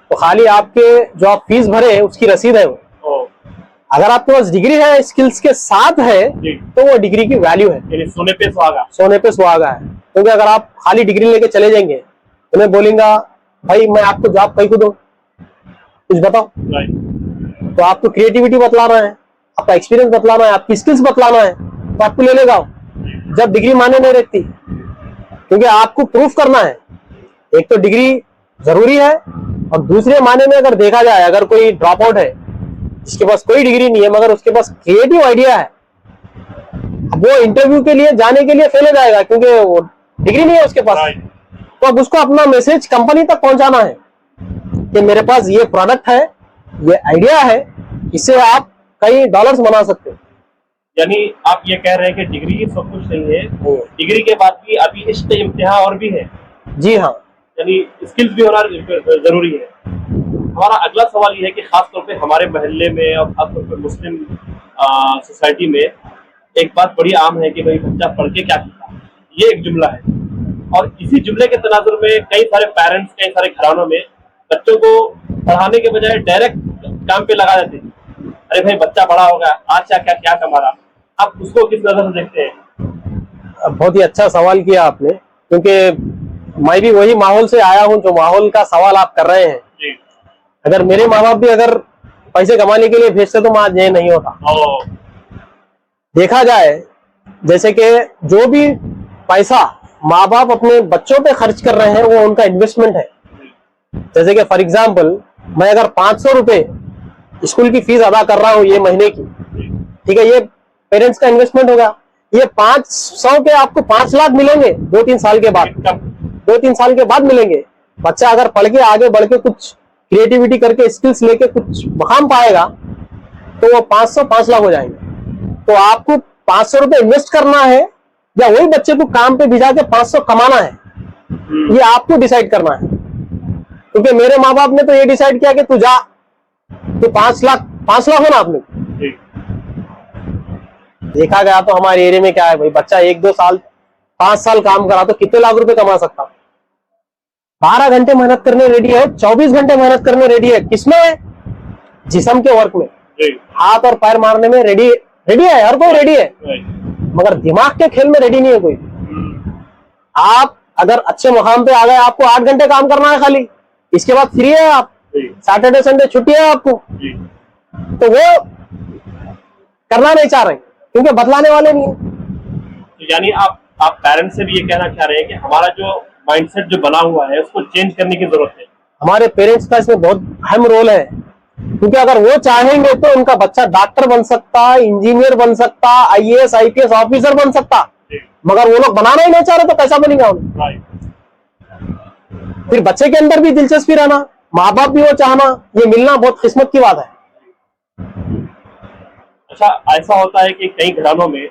तो खाली आपके जो आप फीस भरे उसकी रसीद है वो। अगर आपके पास डिग्री है, स्किल्स के साथ है, तो वो डिग्री की वैल्यू है। सोने पे सुहागा, सोने पे सुहागा है। क्योंकि अगर आप खाली डिग्री लेके चले जाएंगे तो मैं बोलूंगा भाई मैं आपको जॉब कहीं को दूं, कुछ बताओ। तो आपको क्रिएटिविटी बतलाना है, आपका एक्सपीरियंस बतलाना है, आपकी स्किल्स बतलाना है, तो आपको ले लेगा। जब डिग्री माने नहीं रखती, क्योंकि आपको प्रूफ करना है। एक तो डिग्री जरूरी है और दूसरे माने में अगर देखा जाए, अगर कोई ड्रॉप आउट है जिसके पास कोई डिग्री नहीं है मगर उसके पास क्रिएटिव आइडिया है, वो इंटरव्यू के लिए जाने के लिए फेल हो जाएगा क्योंकि वो डिग्री नहीं है उसके पास। तो अब उसको अपना मैसेज कंपनी तक पहुंचाना है कि मेरे पास ये प्रोडक्ट है, ये आइडिया है, इससे आप कई डॉलर्स बना सकते हो। यानी आप ये कह रहे हैं कि डिग्री सब कुछ नहीं है, डिग्री के बाद भी अभी इश्क इम्तिहान और भी है। जी हाँ, यानी स्किल्स भी होना जरूरी है। हमारा अगला सवाल ये है कि खासतौर पे हमारे महल्ले में और खासतौर पे मुस्लिम सोसाइटी में एक बात बड़ी आम है कि भाई बच्चा पढ़ के क्या सीखा, ये एक जुमला है। और इसी जुमले के तनाजुर में कई सारे पेरेंट्स, कई सारे घरानों में बच्चों को पढ़ाने के बजाय डायरेक्ट काम पे लगा देते हैं। अरे भाई बच्चा बड़ा होगा, आज क्या कमा रहा। आप उसको किस नजर से देखते हैं? बहुत ही अच्छा सवाल किया आपने, क्योंकि मैं भी वही माहौल से आया हूँ जो माहौल का सवाल आप कर रहे हैं। अगर मेरे माँ बाप भी अगर पैसे कमाने के लिए भेजते तो मैं आज ये नहीं होता। देखा जाए, जैसे कि जो भी पैसा माँ बाप अपने बच्चों पे खर्च कर रहे हैं वो उनका इन्वेस्टमेंट है। जैसे कि फॉर एग्जाम्पल मैं अगर 500 रुपए स्कूल की फीस अदा कर रहा हूँ ये महीने की, ठीक है, ये पेरेंट्स का इन्वेस्टमेंट होगा। ये 500 के आपको 5 लाख मिलेंगे 2-3 साल के बाद, 2-3 साल के बाद मिलेंगे। बच्चा अगर पढ़ के आगे बढ़ के कुछ क्रिएटिविटी करके स्किल्स लेके कुछ मुकाम पाएगा तो वो 500-5 लाख हो जाएंगे। तो आपको 500 रुपए इन्वेस्ट करना है या वही बच्चे को काम पे भिजा के 500 कमाना है, ये आपको डिसाइड करना है। क्योंकि मेरे माँ बाप ने तो ये डिसाइड किया कि तू जा, तो 5 लाख हो ना। आपने देखा गया तो हमारे एरिया में क्या है भाई, बच्चा 1-2 साल 5 साल काम करा तो कितने लाख रुपए कमा सकता। 12 घंटे मेहनत करने रेडी है, 24 घंटे मेहनत करने रेडी है। किसमें है? जिस्म के वर्क में, हाथ और पैर मारने में रेडी है, हर कोई रेडी है, मगर दिमाग के खेल में रेडी नहीं है कोई। आप अगर अच्छे मुकाम पे आ गए, आपको 8 घंटे काम करना है खाली, इसके बाद फ्री है आप, सैटरडे संडे छुट्टी है आपको, तो वो करना नहीं चाह रहे क्योंकि बदलाने वाले नहीं है। तो यानी आप पेरेंट्स से भी ये कहना चाह रहे हैं कि हमारा जो माइंडसेट जो बना हुआ है उसको चेंज करने की जरूरत है। हमारे पेरेंट्स का इसमें बहुत अहम रोल है, क्योंकि अगर वो चाहेंगे तो उनका बच्चा डॉक्टर बन सकता, इंजीनियर बन सकता, IAS IPS ऑफिसर बन सकता, मगर वो लोग बनाना ही नहीं चाह रहे तो कैसा बनेगा उन्हें। फिर बच्चे के अंदर भी दिलचस्पी रहना, माँ बाप भी वो चाहना, ये मिलना बहुत किस्मत की बात है। अच्छा, ऐसा होता है कि कई घरानों में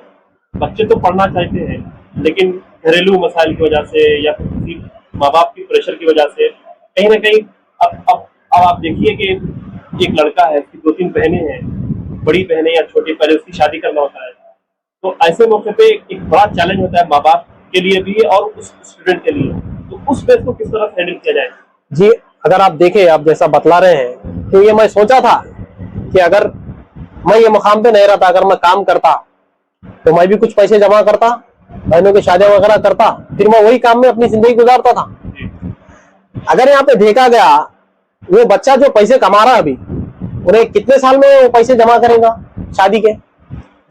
बच्चे तो पढ़ना चाहते हैं लेकिन घरेलू मसाइल की वजह से या फिर किसी माँ बाप की प्रेशर की वजह से कहीं ना कहीं अब आप देखिए कि एक लड़का है, उसकी 2-3 बहनें हैं, बड़ी बहनें या छोटी, पहले उसकी शादी करना होता है, तो ऐसे मौके पे एक बड़ा चैलेंज होता है माँ बाप के लिए भी और उस स्टूडेंट के लिए। तो उस बेस को किस तरह हैंडल किया जाए? जी, अगर आप देखें, आप जैसा बतला रहे हैं, तो ये मैं सोचा था कि अगर मैं ये मुकाम पे नहीं रहता, अगर मैं काम करता तो मैं भी कुछ पैसे जमा करता, बहनों की शादियां वगैरह करता, फिर मैं वही काम में अपनी जिंदगी गुजारता था। अगर यहाँ पे देखा गया, वो बच्चा जो पैसे कमा रहा है अभी, उन्हें कितने साल में वो पैसे जमा करेगा शादी के?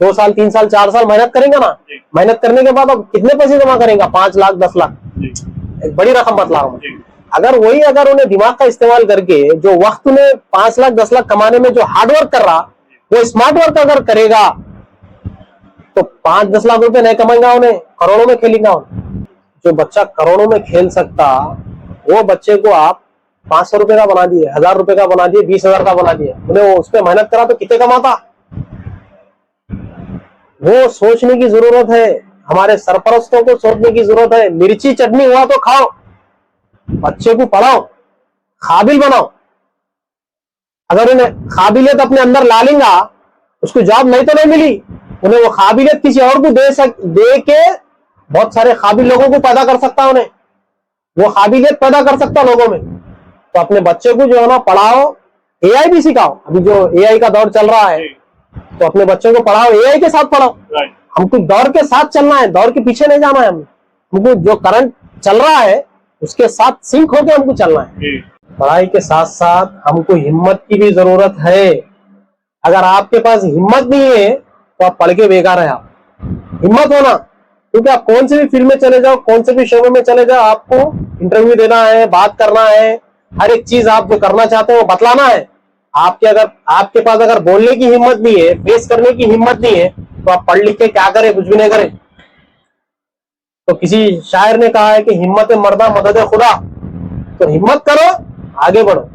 2 साल, 3 साल, 4 साल मेहनत करेंगे ना। मेहनत करने के बाद अब कितने पैसे जमा करेगा? 5 लाख 10 लाख, एक बड़ी रकम बतला रहा हूँ। अगर उन्हें दिमाग का इस्तेमाल करके जो वक्त उन्हें 5 लाख 10 लाख कमाने में जो हार्डवर्क कर रहा, वो स्मार्ट वर्क अगर करेगा तो 5-10 लाख रुपए नहीं कमाएगा, उन्हें करोड़ों में खेलेगा। जो बच्चा करोड़ों में खेल सकता, वो बच्चे को आप 500 रुपए का बना दिए, 1000 रुपए का बना दिए, 20,000 का बना दिए, उन्हें उस पर मेहनत करा तो कितने कमाता। वो सोचने की जरूरत है, हमारे सरपरस्तों को सोचने की जरूरत है। मिर्ची चटनी हुआ तो खाओ, बच्चे को पढ़ाओ, काबिल बनाओ। अगर उन्हें काबिलियत अपने अंदर ला लेगा, उसको जॉब नहीं तो नहीं मिली, उन्हें वो काबिलियत किसी और को दे के बहुत सारे काबिल लोगों को पैदा कर सकता, उन्हें वो काबिलियत पैदा कर सकता लोगों में। तो अपने बच्चे को जो है ना पढ़ाओ, AI भी सिखाओ। अभी जो AI का दौर चल रहा है, तो अपने बच्चों को पढ़ाओ, AI के साथ पढ़ाओ। हमको दौर के साथ चलना है, दौर के पीछे नहीं जाना है। हमको जो करंट चल रहा है उसके साथ सिंक होकर हमको चलना है। पढ़ाई के साथ साथ हमको हिम्मत की भी जरूरत है। अगर आपके पास हिम्मत नहीं है तो आप पढ़ के बेकार है। आप हिम्मत होना, क्योंकि आप कौन से भी फील्ड में चले जाओ, कौन से भी शोबे में चले जाओ, आपको इंटरव्यू देना है, बात करना है, हर एक चीज आप जो करना चाहते हो वो बतलाना है। आपके पास अगर बोलने की हिम्मत नहीं है, फेस करने की हिम्मत नहीं है, तो आप पढ़ लिख के क्या करें? कुछ भी नहीं करें। तो किसी शायर ने कहा है कि हिम्मत मर्दा मदद खुदा। तो हिम्मत करो, आगे बढ़ो।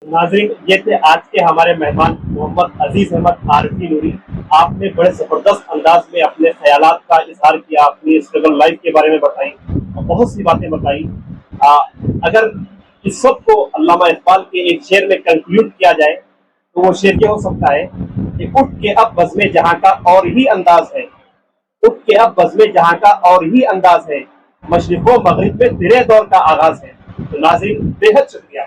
नाज़रीन, ये थे आज के हमारे मेहमान मोहम्मद अजीज अहमद आरफी नूरी। आपने बड़े जबरदस्त अंदाज में अपने ख्यालात का इजहार किया, अपनी स्ट्रगल लाइफ के बारे में बताई और बहुत सी बातें बताई। अगर इस सब को अल्लामा इकबाल के एक शेर में कंक्लूड किया जाए तो वो शेर ये हो सकता है कि उठ के अब बज़्म जहां का और ही अंदाज है, उठ के अब बज़्म जहां का और ही अंदाज है, मशरिक़ो मग़रिब में तेरे दौर का आगाज है। तो नाज़रीन, बेहद शुक्रिया।